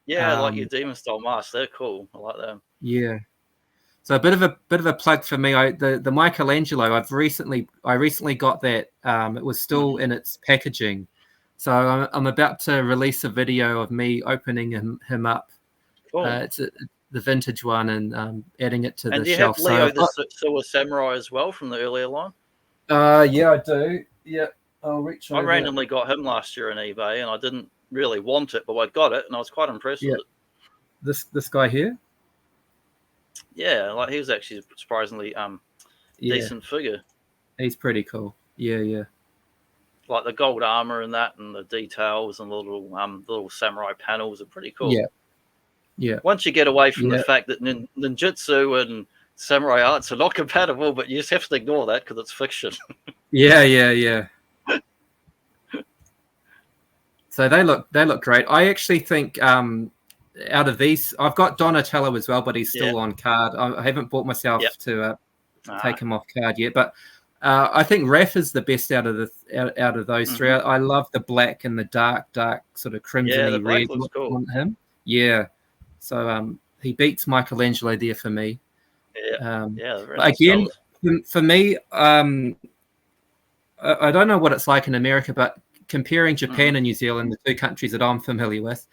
Yeah, like your demon style masks, they're cool. I like them. Yeah. So a bit of a plug for me. The Michelangelo. I recently got that. It was still in its packaging, so I'm about to release a video of me opening him up. Cool. It's the vintage one and adding it to the And shelf. do you have Leo the Silver Samurai as well from the earlier line? Yeah, I do. Yeah, I'll reach. I randomly got him last year on eBay, and I didn't really want it, but I got it, and I was quite impressed with it. This guy here. Yeah, like he was actually surprisingly decent figure. He's pretty cool. Yeah. Like the gold armor and that, and the details and the little samurai panels are pretty cool. Yeah. Once you get away from the fact that ninjutsu and samurai arts are not compatible, but you just have to ignore that because it's fiction. Yeah. So they look great. I actually think out of these, I've got Donatello as well, but he's still on card. I haven't bought myself to take him off card yet, but I think Raph is the best out of those three. I love the black and the dark sort of crimson-y red look on him. Yeah, so he beats Michelangelo there for me. Again, for me, I don't know what it's like in America, but comparing Japan and New Zealand, the two countries that I'm familiar with,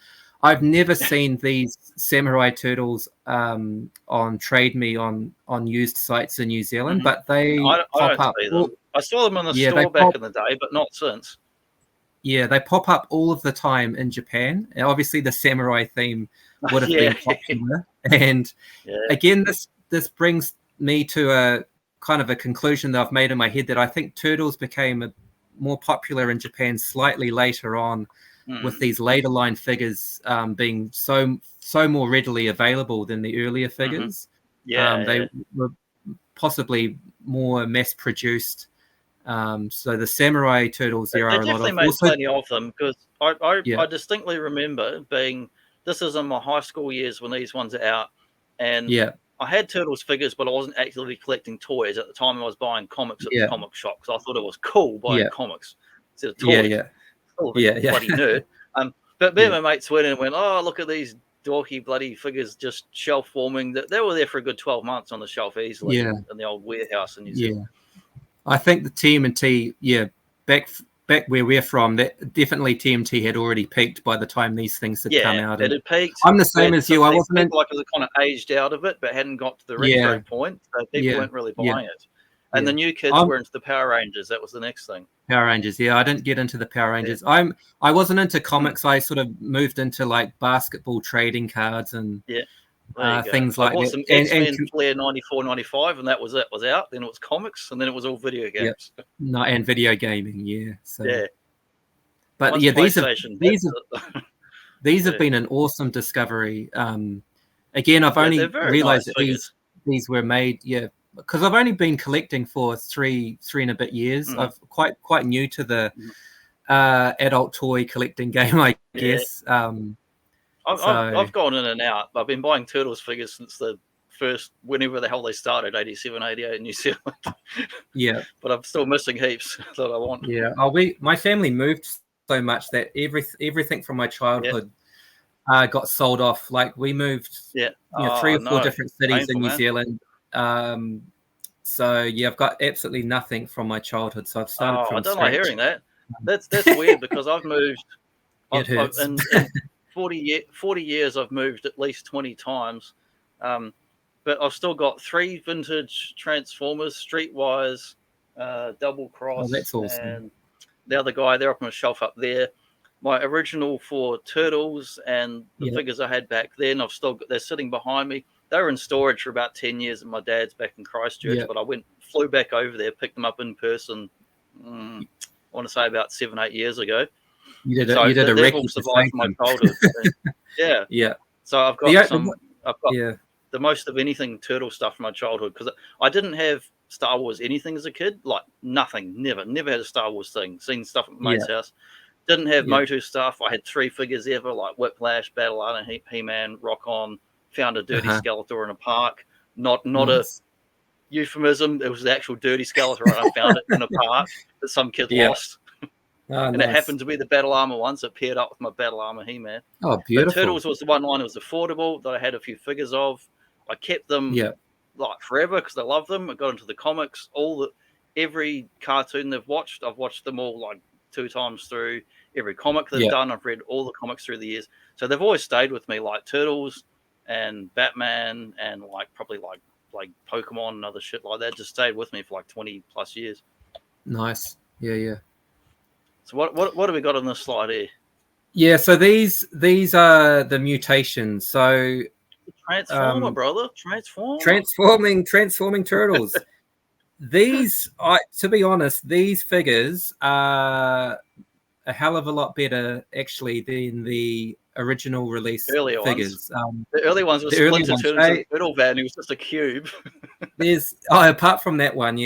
I've never seen these samurai turtles on Trade Me on used sites in New Zealand, but they pop up. I saw them in the store back in the day, but not since. Yeah, they pop up all of the time in Japan. And obviously, the samurai theme would have been popular. And again, this brings me to a kind of a conclusion that I've made in my head that I think turtles became more popular in Japan slightly later on, with these later line figures being so more readily available than the earlier figures. They were possibly more mass produced. So the samurai turtles, there are a lot of. They definitely made plenty of them because I distinctly remember this is in my high school years when these ones are out, and I had turtles figures, but I wasn't actively collecting toys at the time. I was buying comics at the comic shop because I thought it was cool buying comics instead of toys. Bloody nerd. But me and my mates went in and went, oh, look at these dorky bloody figures just shelf forming. That they were there for a good 12 months on the shelf easily in the old warehouse in New Zealand. I think the TMNT, back where we're from, that definitely TMT had already peaked by the time these things had come out. It had peaked. I'm the same as you. I wasn't like it was kind of aged out of it, but hadn't got to the retro point. So people weren't really buying it. And the new kids were into the Power Rangers. That was the next thing. Power Rangers, I didn't get into the Power Rangers. I wasn't into comics. I sort of moved into like basketball trading cards and things like that. I bought some X-Men Flair 94, 95, and that was it. Was out. Then it was comics, and then it was all video games. No, and video gaming. So. But once these have been an awesome discovery. Again, I've only realized that these were made. Because I've only been collecting for three and a bit years. I've quite new to the adult toy collecting game, I guess. I've gone in and out. I've been buying Turtles figures since the first, whenever the hell they started, 87, 88 in New Zealand. But I'm still missing heaps that I want. My family moved so much that everything from my childhood got sold off. Like we moved 3 or 4 different cities in New Zealand. I've got absolutely nothing from my childhood. So I've started from scratch. I don't like hearing that. That's weird because I've moved. In 40 years, I've moved at least 20 times, but I've still got 3 vintage Transformers, Streetwise, Double Cross. Oh, that's awesome. And the other guy, they're up on a shelf up there. My original 4 Turtles and the figures I had back then, they're sitting behind me. They were in storage for about 10 years at my dad's back in Christchurch, but I flew back over there, picked them up in person, I want to say about 7-8 years ago. You did a record survived my childhood. So I've got the most of anything Turtle stuff from my childhood because I didn't have Star Wars anything as a kid, like nothing, never had a Star Wars thing. Seen stuff at my mate's house. Didn't have Motu stuff. I had 3 figures ever, like Whiplash, Battle Armor, He-Man, Rock On. Found a dirty Skeletor in a park. Not a euphemism. It was the actual dirty Skeletor. I found it in a park that some kid lost. And it happened to be the Battle Armor one, so it paired up with my Battle Armor He-Man. Oh, beautiful. But Turtles was the one line that was affordable that I had a few figures of. I kept them like forever because I love them. I got into the comics. Every cartoon they've watched, I've watched them all like 2 times through. Every comic they've done, I've read all the comics through the years. So they've always stayed with me, like Turtles and Batman and probably like Pokemon and other shit like that. Just stayed with me for like 20 plus years. Nice. So what have we got on this slide here? Yeah, so these are the mutations. So Transformer, brother. Transforming turtles. These, to be honest, these figures are a hell of a lot better actually than the original release figures. The early ones were Splinter Turtles Turtle Van. It was just a cube. Apart from that one,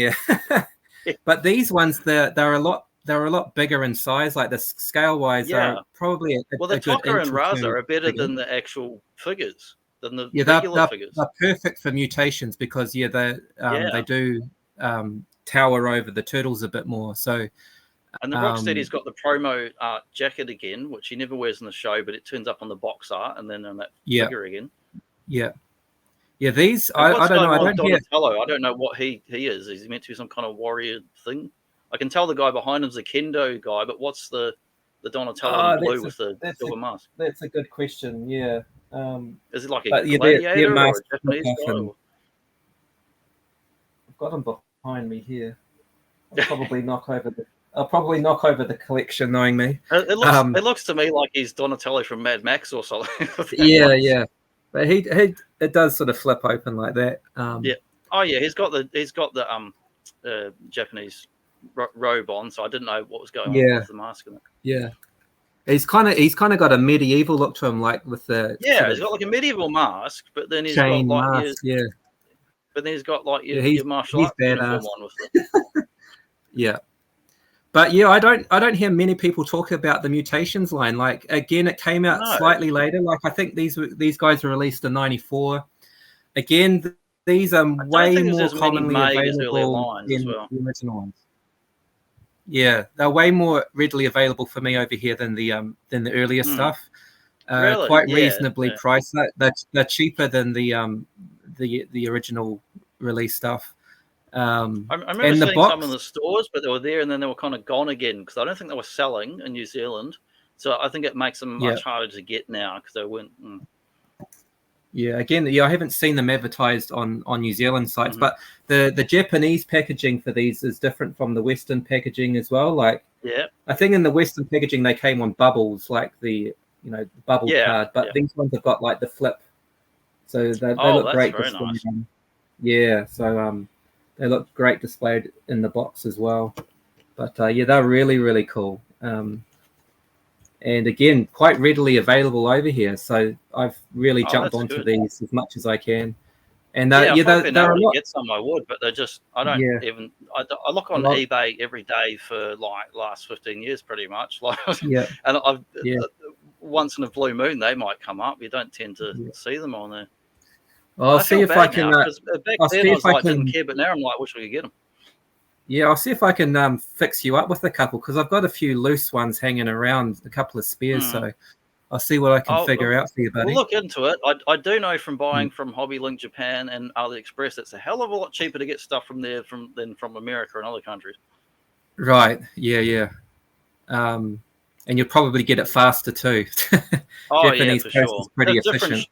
but these ones they're a lot bigger in size. Like the scale wise, are probably the Tucker and Raza are better than the actual figures. Than the regular figures. They're perfect for mutations because they do tower over the turtles a bit more. So. And the Rocksteady's got the promo art jacket again, which he never wears in the show, but it turns up on the box art and then on that figure again. These I don't know. I don't know what he is. Is he meant to be some kind of warrior thing? I can tell the guy behind him's a kendo guy, but what's the Donatello in blue with the silver mask? That's a good question. Yeah. Is it like a gladiator or a Japanese guy? I've got him behind me here. I'll probably knock over the collection, knowing me. It looks to me like he's Donatello from Mad Max or something. But it does sort of flip open like that. He's got the Japanese robe on, so I didn't know what was going on with the mask and that. Yeah. He's kind of got a medieval look to him, like with the he's got like a medieval mask, but then he's got like but then he's got like your martial arts uniform on with it. But I don't hear many people talk about the mutations line. Like again, it came out slightly later. Like I think these guys were released in '94. Again, these are way more commonly available than the original ones. Yeah, they're way more readily available for me over here than the earlier stuff. Really? quite Yeah, reasonably priced. They're cheaper than the original release stuff. I remember And the seeing some in box, the stores, but they were there and then they were kind of gone again because I don't think they were selling in New Zealand. So I think it makes them much harder to get now because they weren't. Yeah, again, I haven't seen them advertised on New Zealand sites, but the Japanese packaging for these is different from the Western packaging as well. Like, I think in the Western packaging they came on bubbles, like the bubble card, but these ones have got like the flip, so they look great displayed. Nice. Yeah, so they look great displayed in the box as well. But yeah, they're really, really cool. And again, quite readily available over here. So I've really jumped onto these as much as I can. And they're a lot. Get some, I would, but they're just I don't even. I look on eBay every day for like last 15 years, pretty much. Like, and I've once in a blue moon they might come up. You don't tend to see them on there. Well, I'll see if I can. Back then I was like, didn't care, but now I'm like, wish we could get them. Yeah, I'll see if I can fix you up with a couple because I've got a few loose ones hanging around, a couple of spares. So I'll see what I can figure out for you, buddy. We'll look into it. I do know from buying from Hobby Link Japan and AliExpress, it's a hell of a lot cheaper to get stuff from there than from America and other countries. Right. Yeah. And you'll probably get it faster too. Japanese post is pretty efficient.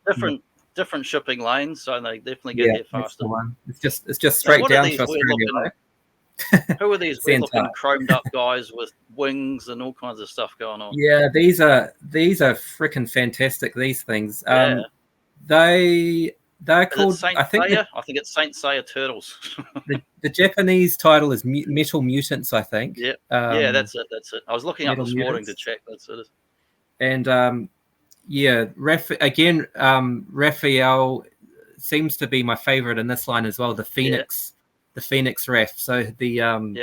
Different shipping lanes, so they definitely get here faster. It's just straight down to Australia. Who are these weird-looking chromed up guys with wings and all kinds of stuff going on? Yeah, these are freaking fantastic. These things. They're called. I think it's Saint Seiya Turtles. the Japanese title is Metal Mutants, I think. Yeah, that's it. I was looking up this morning to check. That's it. And Raphael seems to be my favorite in this line as well. The Phoenix. The Phoenix Ref. So the oh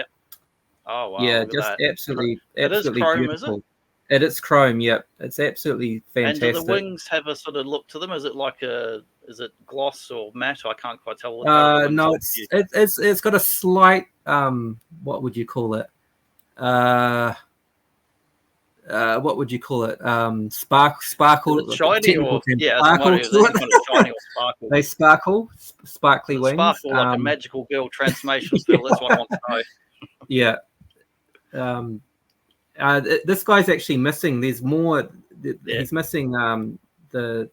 wow, yeah, just absolutely it is chrome, beautiful. It is chrome. Yep, it's absolutely fantastic. And do the wings have a sort of look to them? Is it gloss or matte? I can't quite tell. No, it's got a slight what would you call it? What would you call it? Sparkle. Shiny or sparkle. Shiny or sparkle. They sparkly wings. Sparkle like a magical girl transformation still. That's what I want to know. Yeah. This guy's actually missing. There's more. He's missing the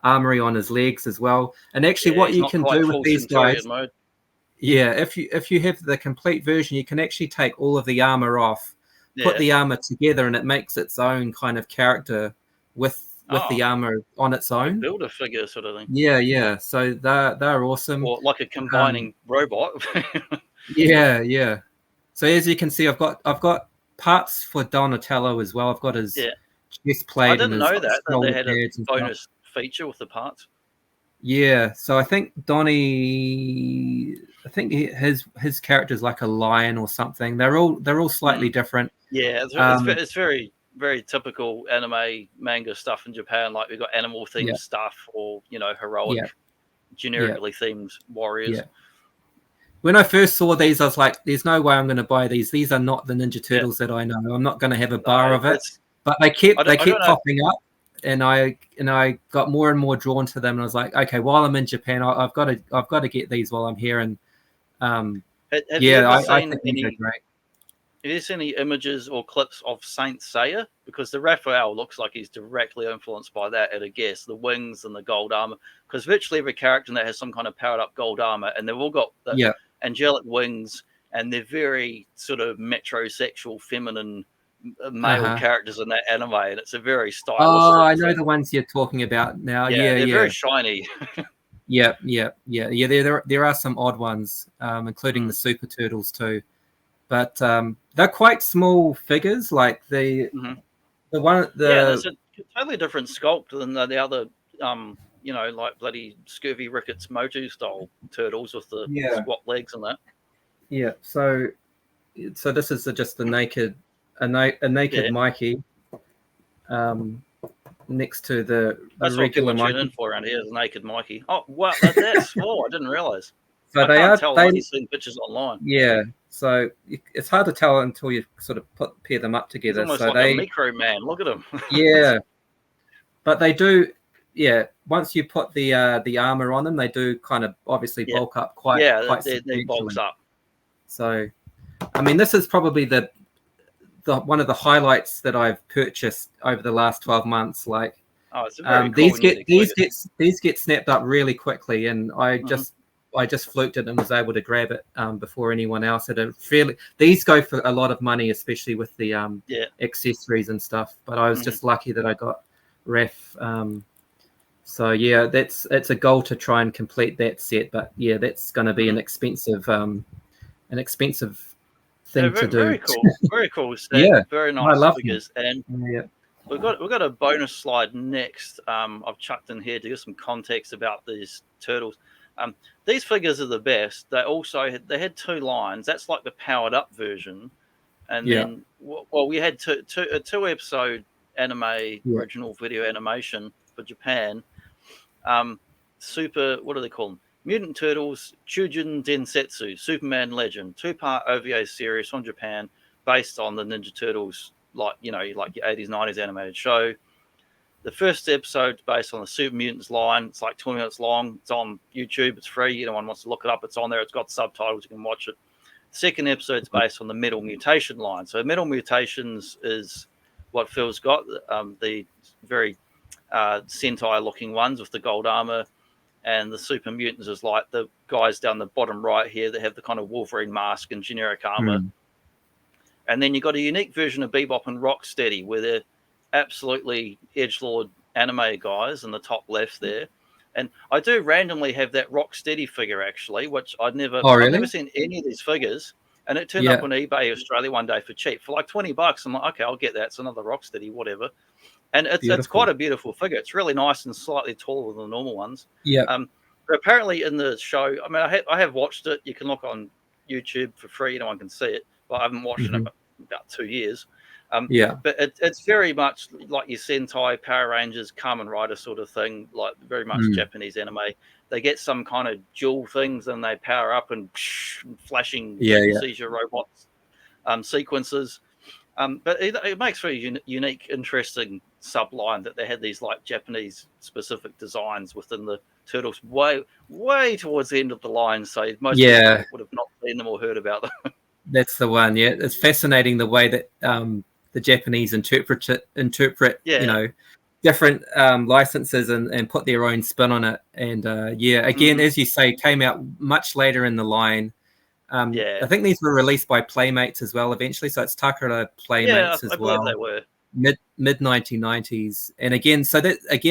armory on his legs as well. And actually, what you can do with these guys. Mode. Yeah, if you have the complete version, you can actually take all of the armor off. Put the armor together and it makes its own kind of character with the armor on its own. Build a figure sort of thing. Yeah. So they're awesome. Or like a combining robot. Yeah. So as you can see, I've got parts for Donatello as well. I've got his chest plate. I didn't know that they had a bonus feature with the parts. Yeah. So I think his character's like a lion or something. They're all slightly different. Yeah, it's very, very typical anime manga stuff in Japan. Like we've got animal themed stuff or heroic, generically themed warriors. Yeah. When I first saw these, I was like, "There's no way I'm going to buy these. These are not the Ninja Turtles that I know. I'm not going to have a bar of it." But they kept popping up, and I got more and more drawn to them. And I was like, "Okay, while I'm in Japan, I've got to get these while I'm here." And I think these are great. Have you seen any images or clips of Saint Seiya? Because the Raphael looks like he's directly influenced by that at a guess. The wings and the gold armor. Because virtually every character in there has some kind of powered up gold armor, and they've all got the angelic wings, and they're very sort of metrosexual, feminine male characters in that anime, and it's a very stylish. Oh, I know the ones you're talking about now. Yeah, they're very shiny. Yeah. There are some odd ones, including the Super Turtles too. But they're quite small figures. Like there's a totally different sculpt than the other, like bloody Scurvy Ricketts Motu style turtles with the squat legs and that. Yeah. So this is just a naked Mikey, next to the regular Mikey. Tune in for around here is naked Mikey. Oh wow, that's small. I didn't realize. So they've seen pictures online. Yeah. So it's hard to tell until you sort of pair them up together. It's almost like a micro man. Look at him. but they do. Yeah, once you put the armor on them, they do kind of obviously bulk up quite they bulks substantially. up. So, I mean, this is probably the one of the highlights that I've purchased over the last 12 months. Like, it's a very cool these get snapped up really quickly, and I just fluked it and was able to grab it before anyone else. These go for a lot of money, especially with the accessories and stuff. But I was just lucky that I got ref. So yeah, it's a goal to try and complete that set. But yeah, that's going to be an expensive thing to do. Very cool set. Yeah, very nice figures. Them. And we've got a bonus slide next. I've chucked in here to give some context about these turtles. These figures are the best. They had 2 lines. That's like the powered up version, and then we had two episode anime original video animation for Japan. Super, what do they call them? Mutant Turtles Chujin Densetsu Superman Legend, 2-part OVA series from Japan based on the Ninja Turtles, like your 80s 90s animated show. The first episode based on the Super Mutants line. It's like 20 minutes long. It's on YouTube. It's free. Anyone wants to look it up, it's on there. It's got subtitles. You can watch it. The second episode is based on the Metal Mutation line. So Metal Mutations is what Phil's got, the very Sentai-looking ones with the gold armor. And the Super Mutants is like the guys down the bottom right here that have the kind of Wolverine mask and generic armor. And then you've got a unique version of Bebop and Rocksteady where they're absolutely edgelord anime guys in the top left there. And I do randomly have that Rocksteady figure, actually, which I've never seen any of these figures. And it turned up on eBay Australia one day for cheap, for like $20. I'm like, okay, I'll get that. It's another Rocksteady, whatever. And it's quite a beautiful figure. It's really nice and slightly taller than the normal ones. But apparently in the show, I mean, I have watched it. You can look on YouTube for free. Anyone can see it. But I haven't watched it in about 2 years. But it's very much like your Sentai, Power Rangers, Kamen Rider sort of thing, like very much Japanese anime. They get some kind of jewel things and they power up and flashing seizure robots sequences. But it makes for a unique, interesting subline that they had these like Japanese specific designs within the Turtles way towards the end of the line. So most people would have not seen them or heard about them. That's the one. Yeah, it's fascinating the way that the Japanese interpret different licenses and put their own spin on it. And again, as you say, came out much later in the line. I think these were released by Playmates as well eventually. So it's Takara Playmates as well. They were mid 1990s. And again,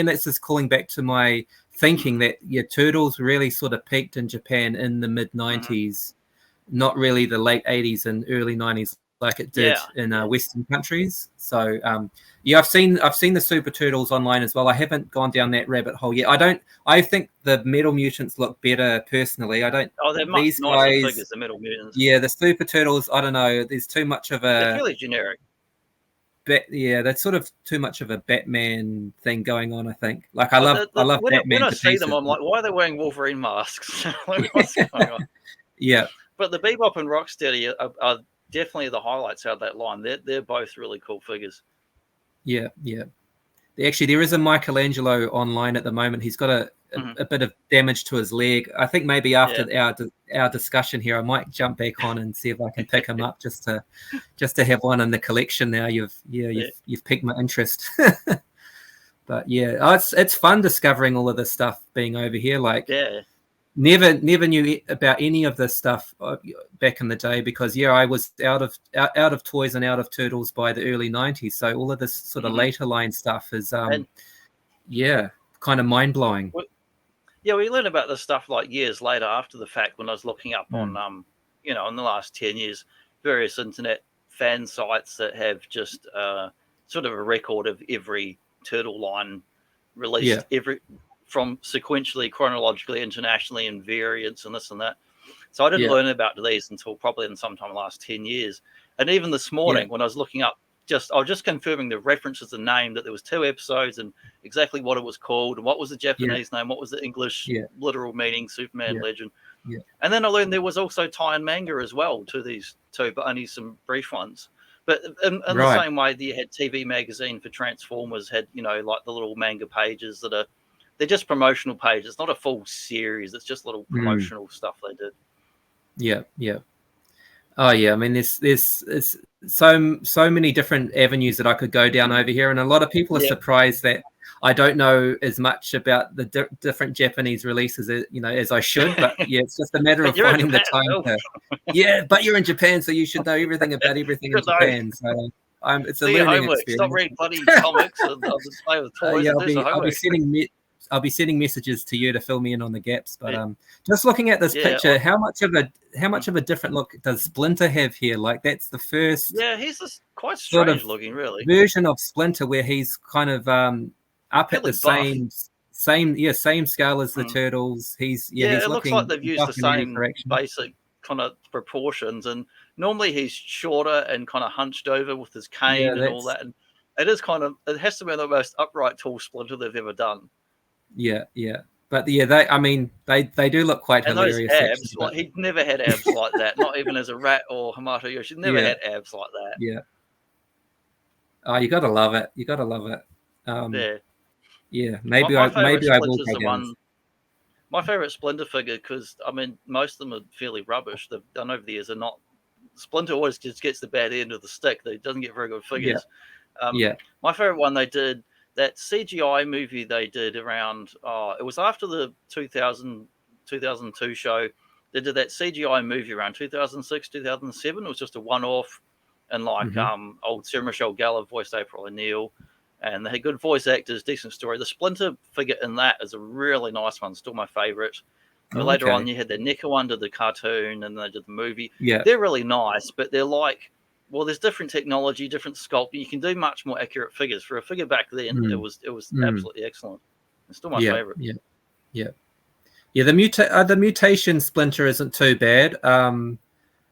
that's just calling back to my thinking that Turtles really sort of peaked in Japan in the mid 90s, not really the late 80s and early 90s like it did in Western countries. So I've seen the Super Turtles online as well. I haven't gone down that rabbit hole yet. I think the Metal Mutants look better personally. I don't. Oh, they're much nicer figures, the Metal Mutants. Yeah, the Super Turtles, I don't know. There's too much of a. They're fairly generic. That's sort of too much of a Batman thing going on, I think. Like I love Batman. When I see them, I'm like, why are they wearing Wolverine masks? Like, what's going on? But the Bebop and Rocksteady are definitely the highlights out of that line. They're both really cool figures. Yeah. Actually, there is a Michelangelo online at the moment. He's got a bit of damage to his leg. I think maybe after our discussion here, I might jump back on and see if I can pick him up just to have one in the collection. Now you've piqued my interest. But it's fun discovering all of this stuff being over here. Like never knew about any of this stuff back in the day because I was out of toys and out of Turtles by the early 90s. So all of this sort of later line stuff is kind of mind blowing. We learned about this stuff like years later after the fact when I was looking up on in the last 10 years various internet fan sites that have just sort of a record of every Turtle line released from sequentially, chronologically, internationally, and variants and this and that. So I didn't learn about these until probably in sometime the last 10 years. And even this morning when I was looking up, I was just confirming the references and name that there was 2 episodes and exactly what it was called and what was the Japanese name, what was the English literal meaning, Superman Legend. And then I learned there was also tie and manga as well to these 2, but only some brief ones. But in the same way that you had TV magazine for Transformers had, like the little manga pages they're just promotional pages. It's not a full series. It's just little promotional stuff they did. Yeah, yeah. Oh yeah, I mean, there's so many different avenues that I could go down over here, and a lot of people are surprised that I don't know as much about the different Japanese releases, as I should. But yeah, it's just a matter of finding the time to. But you're in Japan, so you should know everything about everything in Japan. So it's a learning experience. Stop reading bloody comics and just play with toys. I'll be sending messages to you to fill me in on the gaps. But just looking at this picture, how much of a different look does Splinter have here? Like, that's the first. Yeah, he's just quite strange looking, really. Version of Splinter where he's kind of up at the same scale as the Turtles. He's it looks like they've used the same basic kind of proportions, and normally he's shorter and kind of hunched over with his cane and all that. And it has to be the most upright tall Splinter they've ever done. Yeah, yeah, but they do look quite hilarious. Those abs, he'd never had abs like that. Not even as a rat or Hamato Yoshi, never had abs like that. Yeah. Oh, you gotta love it. You gotta love it. Yeah. Maybe I will go down. My favorite Splinter figure, because most of them are fairly rubbish. They've done over the years. Are not. Splinter always just gets the bad end of the stick. They doesn't get very good figures. My favorite one they did. That CGI movie they did around, it was after the 2002 show. They did that CGI movie around 2006, 2007. It was just a one-off. And old Sarah Michelle Gellar voiced April O'Neil. And they had good voice actors, decent story. The Splinter figure in that is a really nice one. Still my favorite. Later on, you had the Neko one did the cartoon, and they did the movie. Yeah. They're really nice, but they're like, well, there's different technology, different sculpting. You can do much more accurate figures. For a figure back then, it was absolutely excellent. It's still my favorite. Yeah. The mutation Splinter isn't too bad.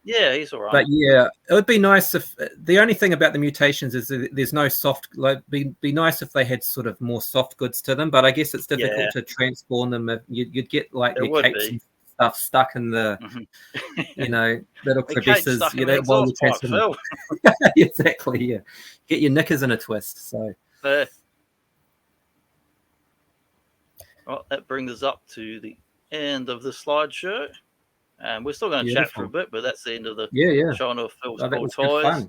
Yeah, he's all right. But yeah, it would be nice if the only thing about the mutations is there's no soft. Be nice if they had sort of more soft goods to them. But I guess it's difficult to transform them. You'd get like their capes and stuff stuck in the, little crevices. While you transform them. Exactly. Yeah, get your knickers in a twist. So. Well, that brings us up to the end of the slideshow. And we're still going to chat for a bit, but that's the end of the showing of Phil's cool toys.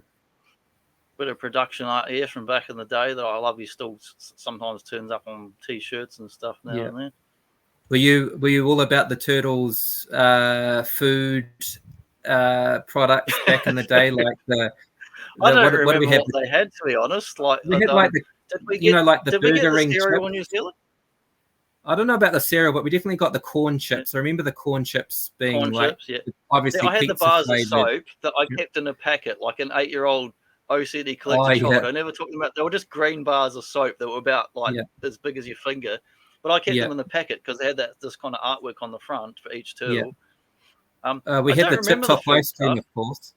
Bit of production art here from back in the day that I love. He still sometimes turns up on T-shirts and stuff now and then. Were you all about the Turtles food products back in the day, like the I don't remember what they had, to be honest. Like we had like the Burger Ring cereal in New Zealand. I don't know about the cereal, but we definitely got the corn chips. I remember the corn chips being obviously. I had the bars of soap that I kept in a packet, like an 8-year-old OCD collector child. I never talked about. They were just green bars of soap that were about as big as your finger, but I kept them in the packet because they had this kind of artwork on the front for each turtle. We had the Tip Top ice cream, of course.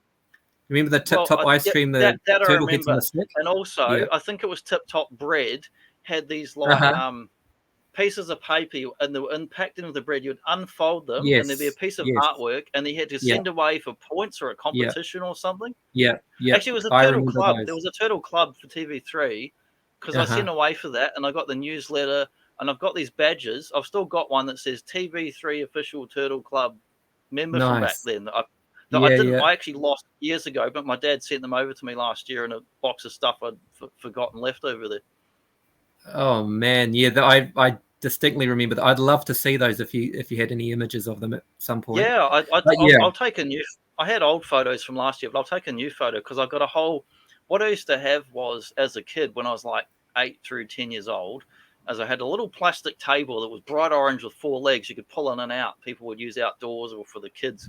Remember the Tip Top ice cream? The turtle heads on the stick. And also, I think it was Tip Top bread had these pieces of paper, and they were packed into the bread. You'd unfold them, and there'd be a piece of artwork, and you had to send away for points or a competition or something. Actually, it was a turtle club. There was a turtle club for TV3 because I sent away for that, and I got the newsletter, and I've got these badges. I've still got one that says TV3 official turtle club member from back then. I actually lost years ago, but my dad sent them over to me last year in a box of stuff I'd forgotten left over there. Oh man, I distinctly remember that. I'd love to see those if you had any images of them at some point. Yeah, I'll take a new. I had old photos from last year, but I'll take a new photo because I've got a whole. What I used to have was, as a kid, when I was like 8 through 10 years old, as I had a little plastic table that was bright orange with 4 legs. You could pull in and out. People would use outdoors or for the kids.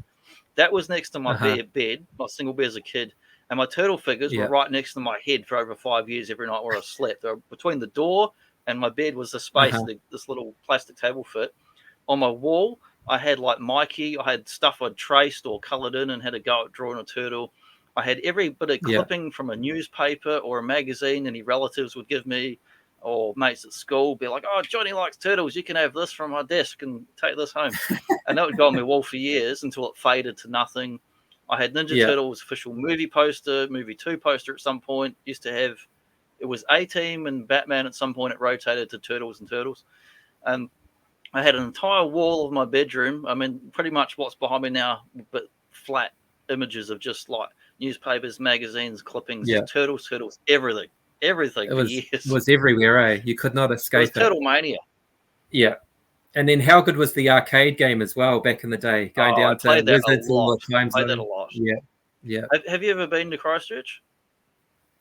That was next to my bed, my single bed as a kid. And my turtle figures were right next to my head for over 5 years every night where I slept. They were between the door and my bed was the space this little plastic table fit. On my wall, I had like Mikey. I had stuff I'd traced or coloured in and had a go at drawing a turtle. I had every bit of clipping from a newspaper or a magazine any relatives would give me, or mates at school be like, oh, Johnny likes turtles. You can have this from my desk and take this home. And that would go on my wall for years until it faded to nothing. I had Ninja Turtles official movie poster, movie 2 poster at some point. Used to have, it was A-Team and Batman at some point. It rotated to Turtles and Turtles. And I had an entire wall of my bedroom. I mean, pretty much what's behind me now, but flat images of just like newspapers, magazines, clippings, Turtles, everything for years. It was everywhere, eh? You could not escape it. Turtle Mania. Yeah. And then how good was the arcade game as well back in the day? Going down to Wizards all the time. I played that a lot. Yeah. Have you ever been to Christchurch?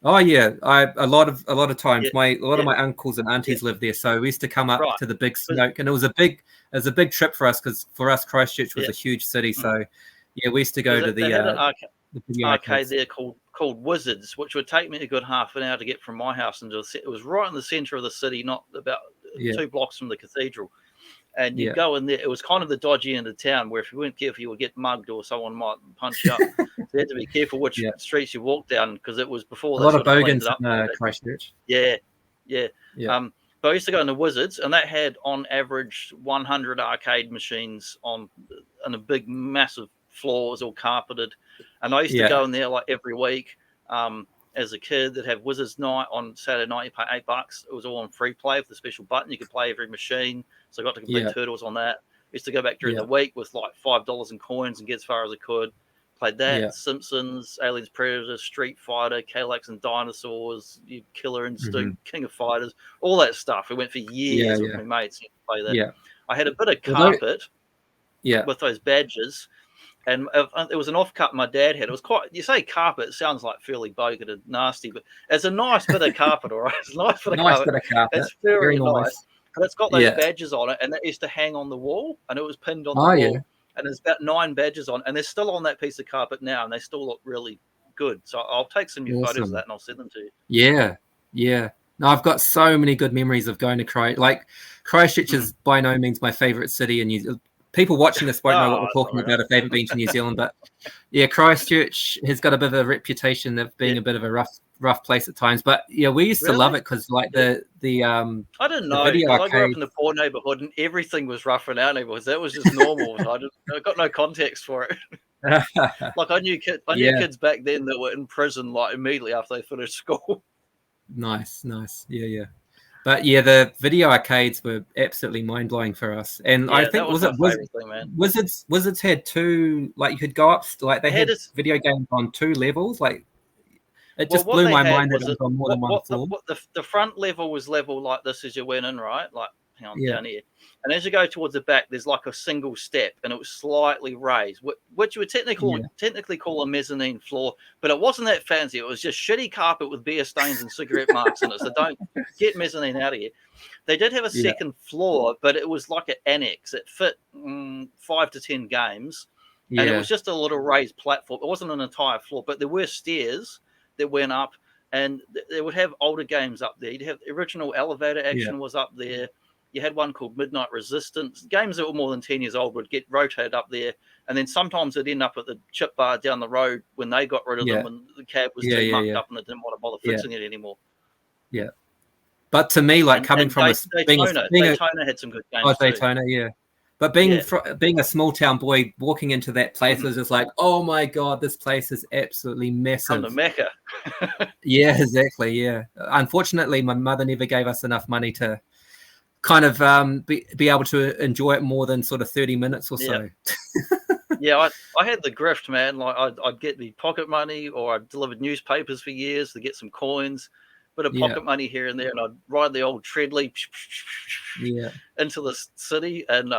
Oh yeah, a lot of times. A lot of my uncles and aunties lived there, so we used to come up to the Big Smoke, and it was a big trip for us because for us Christchurch was a huge city. So we used to go to the arcade there called Wizards, which would take me a good half an hour to get from my house into it was right in the centre of the city, not about 2 blocks from the cathedral. And you go in there. It was kind of the dodgy end of town where if you weren't careful, you would get mugged or someone might punch you up. So you had to be careful which streets you walked down because it was before a lot of bogans in Christchurch. Yeah. But I used to go in the Wizards, and that had on average 100 arcade machines on a big, massive floor. It was all carpeted, and I used to go in there like every week. As a kid, they'd have Wizards Night on Saturday night. You pay $8. It was all on free play with the special button. You could play every machine. So I got to complete Turtles on that. I used to go back during the week with like $5 in coins and get as far as I could. Played that. Simpsons, Aliens, Predators, Street Fighter, Cadillacs and Dinosaurs, Killer Instinct, King of Fighters, all that stuff. We went for years with my mates to play that. Yeah. I had a bit of carpet with those badges. And it was an off-cut my dad had. It was quite, you say carpet, it sounds like fairly bogan and nasty, but it's a nice bit of carpet, all right? It's a nice bit of carpet. It's very nice. But it's got those badges on it, and that used to hang on the wall, and it was pinned on the wall. Yeah. And there's about 9 badges on, and they're still on that piece of carpet now, and they still look really good. So I'll take some new photos of that, and I'll send them to you. Yeah. No, I've got so many good memories of going to Christchurch. Like, Christchurch is by no means my favorite city in New Zealand. People watching this won't know what we're talking about if they haven't been to New Zealand, but Christchurch has got a bit of a reputation of being a bit of a rough place at times. But we used to love it because like the I didn't know. I grew up in the poor neighborhood and everything was rough in our neighborhoods. That was just normal. I got no context for it. Like I knew kids back then that were in prison like immediately after they finished school. Nice. Yeah. But the video arcades were absolutely mind blowing for us, and I think Wizards had 2, like you could go up, like they had video games on 2 levels. Like it just blew my mind that it was on more than one floor. The front level was level like this as you went in, right? Like down here, and as you go towards the back, there's like a single step, and it was slightly raised, which you would technically call a mezzanine floor, but it wasn't that fancy. It was just shitty carpet with beer stains and cigarette marks in it. So don't get mezzanine out of here. They did have a second floor, but it was like an annex. It fit 5 to 10 games, and it was just a little raised platform. It wasn't an entire floor, but there were stairs that went up, and they would have older games up there. You'd have the original Elevator Action was up there. You had one called Midnight Resistance. Games that were more than 10 years old would get rotated up there. And then sometimes it'd end up at the chip bar down the road when they got rid of them when the cab was too mucked up and it didn't want to bother fixing it anymore. Yeah. But to me, like coming from Daytona had some good games. Oh, Daytona, But being a small town boy, walking into that place was just like, oh my God, this place is absolutely massive. Come to Mecca. Yeah, exactly. Yeah. Unfortunately, my mother never gave us enough money to kind of be able to enjoy it more than sort of 30 minutes or so. I had the grift, man. Like I'd get the pocket money, or I'd delivered newspapers for years to get some coins, bit of pocket money here and there, and I'd ride the old treadly into the city, and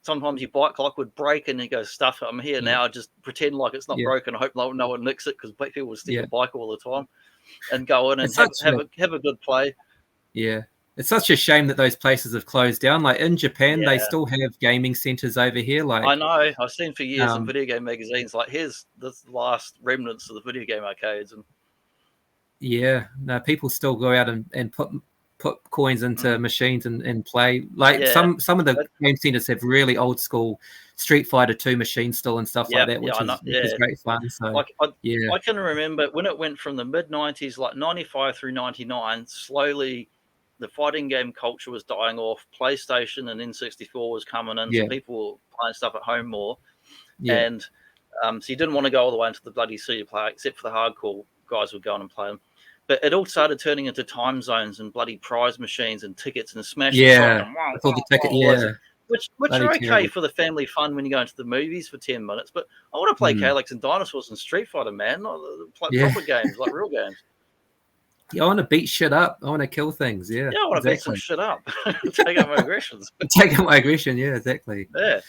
sometimes your bike lock would break and you go, stuff it, I'm here now, just pretend like it's not broken. I hope no one nicks it, because people would steal the bike all the time, and go in and have a good play. It's such a shame that those places have closed down. Like in Japan, they still have gaming centers over here. Like I know, I've seen for years in video game magazines. Like here's the last remnants of the video game arcades, and people still go out and put coins into machines and play. Like some of the game centers have really old school Street Fighter 2 machines still and stuff like that, which is great fun. So I can remember when it went from the mid 90s, like 95 through 99, slowly the fighting game culture was dying off. PlayStation and N64 was coming in, so people were playing stuff at home more. And So you didn't want to go all the way into the bloody CD player, except for the hardcore guys would go on and play them. But it all started turning into time zones and bloody prize machines and tickets and smash. Yeah, with all the tickets. Yeah, which are okay for the family fun when you go into the movies for 10 minutes. But I want to play Calyx and Dinosaurs and Street Fighter, man. Not play proper games, like real games. Yeah, I want to beat shit up. I want to kill things. Yeah, I want to beat some shit up. Take out my aggressions. Take out my aggression. Yeah, exactly. Yeah.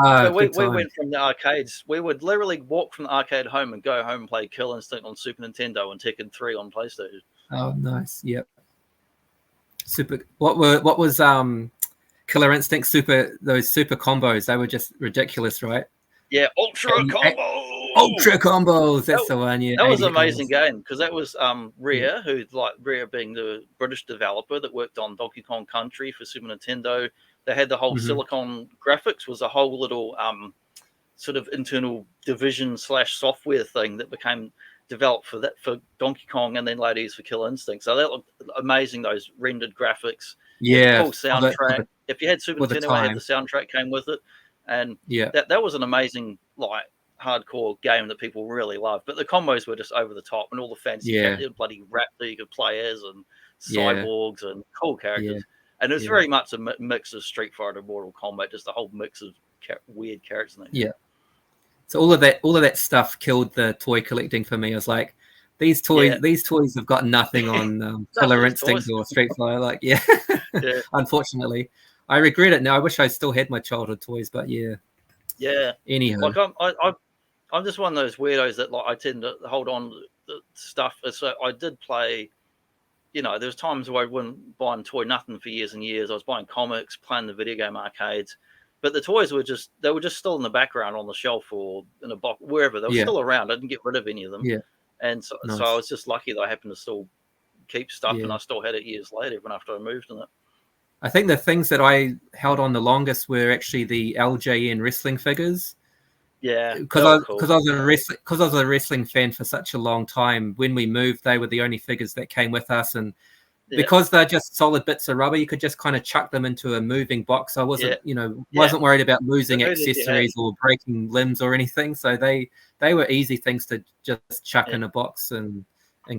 So we went from the arcades. We would literally walk from the arcade home and go home and play Kill Instinct on Super Nintendo and Tekken 3 on PlayStation. Oh, nice. Yep. Super. What was Killer Instinct those super combos? They were just ridiculous, right? Yeah, Ultra Combos. Ultra Combos. That's the one. Yeah, that was an amazing game because that was Rare, Rare being the British developer that worked on Donkey Kong Country for Super Nintendo. They had the whole Silicon Graphics was a whole little sort of internal division / software thing that became developed for Donkey Kong and then later used for Killer Instinct. So that looked amazing. Those rendered graphics. Yeah, cool soundtrack. If you had Super Nintendo, I had the soundtrack came with it, and that was an amazing hardcore game that people really loved. But the combos were just over the top, and all the fancy bloody Raptor you could play as, and cyborgs and cool characters. And it was very much a mix of Street Fighter and Mortal Kombat, just a whole mix of weird characters in there. Yeah. So all of that stuff killed the toy collecting for me. I was like, these toys have got nothing on Killer Instinct or Street Fighter. Unfortunately, I regret it now. I wish I still had my childhood toys, but yeah. Anyhow, I'm just one of those weirdos that I tend to hold on to stuff. So I did play. There's times where I wouldn't buy a toy, nothing for years and years. I was buying comics, playing the video game arcades, but the toys were just still in the background on the shelf or in a box, wherever. They were still around. I didn't get rid of any of them. Yeah. And so I was just lucky that I happened to still keep stuff, and I still had it years later, even after I moved in it. I think the things that I held on the longest were actually the LJN wrestling figures. Yeah, because I was a wrestling fan for such a long time. When we moved, they were the only figures that came with us, and because they're just solid bits of rubber, you could just kind of chuck them into a moving box. I wasn't, wasn't worried about losing accessories or breaking limbs or anything. So they were easy things to just chuck in a box and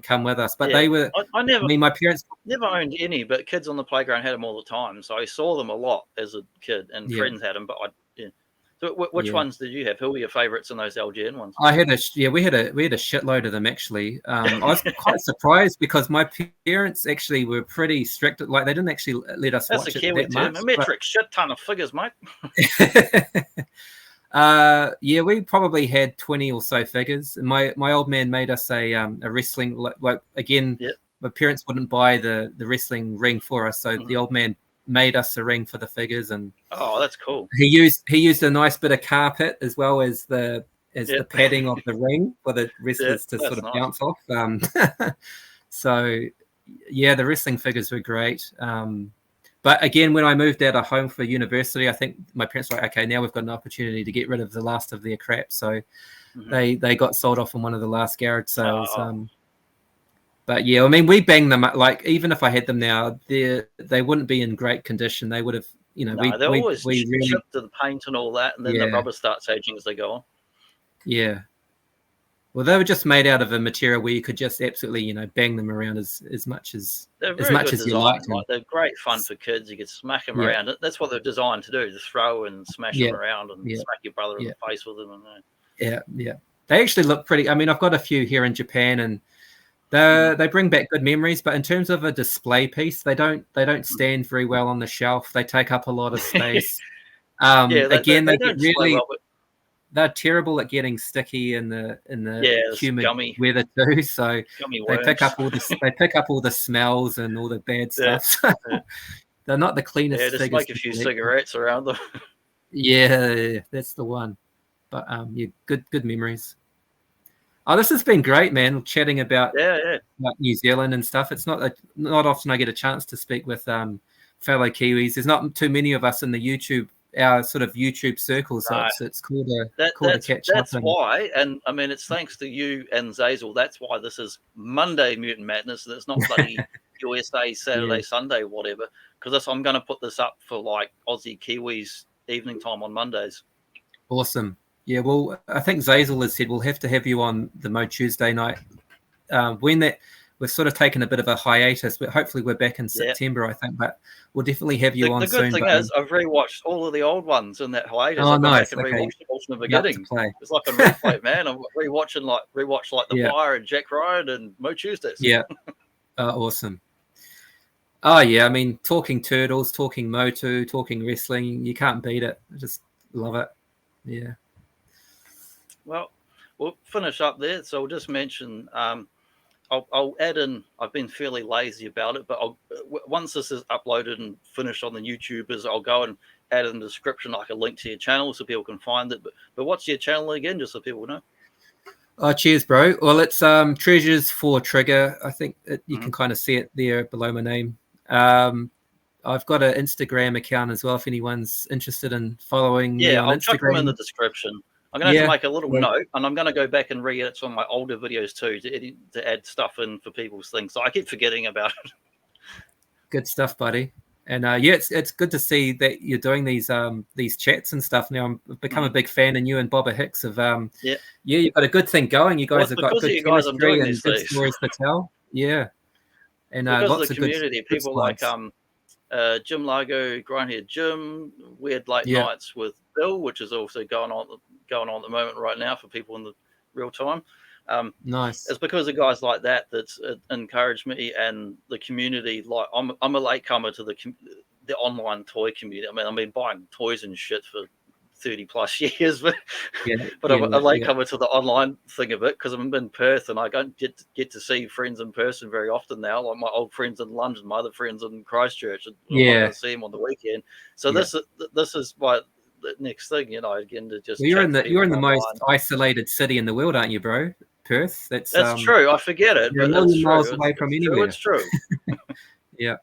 come with us. But they were. My parents never owned any, but kids on the playground had them all the time. So I saw them a lot as a kid, and friends had them, but So which ones did you have? Who were your favorites in those LGN ones? I had we had a shitload of them actually. I was quite surprised because my parents actually were pretty strict. Like they didn't actually let us watch it that much. A metric shit ton of figures, mate. We probably had 20 or so figures. My old man made us a wrestling my parents wouldn't buy the wrestling ring for us, so the old man made us a ring for the figures, and that's cool. He used a nice bit of carpet as well as the padding of the ring for the wrestlers to sort of bounce off. So the wrestling figures were great. But again, when I moved out of home for university, I think my parents were like, okay, now we've got an opportunity to get rid of the last of their crap. So they got sold off in one of the last garage sales. But yeah, I mean, we banged them up. Like, even if I had them now, they wouldn't be in great condition. They would have, they're always really chipped to the paint and all that, and then the rubber starts aging as they go on. Yeah. Well, they were just made out of a material where you could just absolutely, bang them around as much as you like. They're great fun for kids. You could smack them around. That's what they're designed to do: to throw and smash them around and smack your brother in the face with them. Yeah. They actually look pretty. I mean, I've got a few here in Japan, and they bring back good memories. But in terms of a display piece, they don't stand very well on the shelf. They take up a lot of space. They get really. They're terrible at getting sticky in the humid weather too. So they pick up all the smells and all the bad stuff. They're not the cleanest. Yeah, just make a few cigarettes around them. Yeah, that's the one. But good memories. Oh, this has been great, man. Chatting about New Zealand and stuff. It's not often I get a chance to speak with fellow Kiwis. There's not too many of us in the our sort of YouTube circle, so it's cool to catch up. That's why, and I mean, it's thanks to you and Zazel. That's why this is Monday Mutant Madness, and it's not bloody USA Saturday, Sunday, whatever. Because I'm going to put this up for like Aussie Kiwis evening time on Mondays. Awesome. Yeah, well, I think Zazel has said we'll have to have you on the Mo Tuesday night. When that we're sort of taking a bit of a hiatus, but hopefully we're back in September, I think. But we'll definitely have you on the soon. The good thing is, I've rewatched all of the old ones in that hiatus. Oh, I've gone nice. back and rewatched them all from the You're up to beginning. play. It's like on replay, man. I'm rewatched like The Yeah. Wire and Jack Ryan and Mo Tuesdays. Yeah. Awesome. Oh, yeah. I mean, talking turtles, talking Motu, talking wrestling, you can't beat it. I just love it. Yeah. Well, we'll finish up there. So I'll just mention, I'll add in, I've been fairly lazy about it, but once this is uploaded and finished on the YouTubers, I'll go and add in the description like a link to your channel so people can find it. But what's your channel again, just so people know? Oh, cheers, bro. Well, it's Treasures for Trigger. I think you can kind of see it there below my name. I've got an Instagram account as well if anyone's interested in following me on Instagram. I'll chuck them in the description. I'm going to have to make a little note, and I'm going to go back and re-edit some of my older videos too to add stuff in for people's things. So I keep forgetting about it. Good stuff, buddy. And it's good to see that you're doing these chats and stuff now. I've become a big fan, and you and Bobba Hicks have you've got a good thing going. You guys have got good chemistry and good stories to tell. Yeah, and because lots of the community, people like Jim Largo, Grindhead Jim, Weird Late Nights with Bill, which is also going on at the moment right now for people in the real time. Nice. It's because of guys like that that's encouraged me and the community. Like I'm a latecomer to the online toy community. I mean, I've been buying toys and shit for 30 plus years, but I'm a latecomer to the online thing of it because I'm in Perth and I don't get to see friends in person very often now. Like my old friends in London, my other friends in Christchurch, and I'm not going to see them on the weekend. So this is my the next thing, again to just. Well, you're in the most isolated city in the world, aren't you, bro? Perth. That's true. I forget it, but it's miles away from anywhere. It's true. Yeah,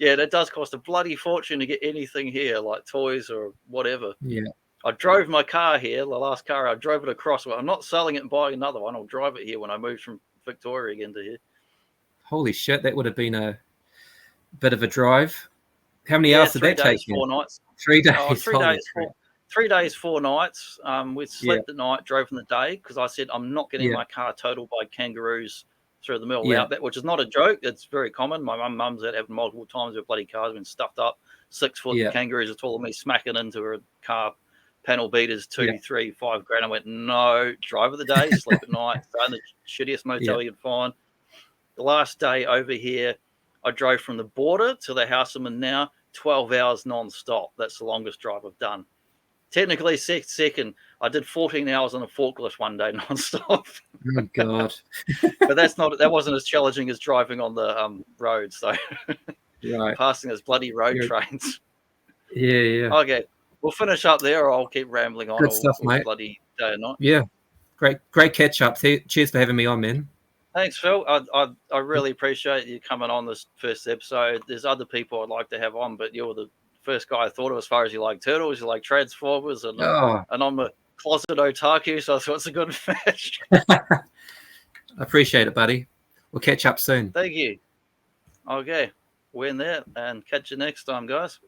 that does cost a bloody fortune to get anything here, like toys or whatever. Yeah. I drove my car here, the last car. I drove it across. I'm not selling it and buying another one. I'll drive it here when I move from Victoria again to here. Holy shit, that would have been a bit of a drive. How many hours did that take you? 4 nights. 3 days. Oh, 3 days. 3 days, 4 nights. We slept at night, drove in the day because I said I'm not getting my car totaled by kangaroos through the middle of the outback, which is not a joke. It's very common. My mum's had happened multiple times where bloody cars have been stuffed up. 6-foot kangaroos are taller than me, smacking into her car. Panel beaters, 2, 3, 5 grand. I went, no, drive of the day, sleep at night, stay in the shittiest motel you can find. The last day over here, I drove from the border to the house I'm in now, 12 hours non-stop. That's the longest drive I've done. Technically, second, I did 14 hours on a forklift one day non-stop. Oh, God. But that wasn't as challenging as driving on the road, so passing those bloody road trains. Yeah. Okay. We'll finish up there, or I'll keep rambling on Good stuff, mate. Bloody day and night. Yeah, great catch up. Cheers for having me on, man. Thanks, Phil. I really appreciate you coming on this first episode. There's other people I'd like to have on, but you're the first guy I thought of as far as you like turtles, you like Transformers, and I'm a closet otaku, so I thought it's a good match. I appreciate it, buddy. We'll catch up soon. Thank you. Okay, we're in there, and catch you next time, guys.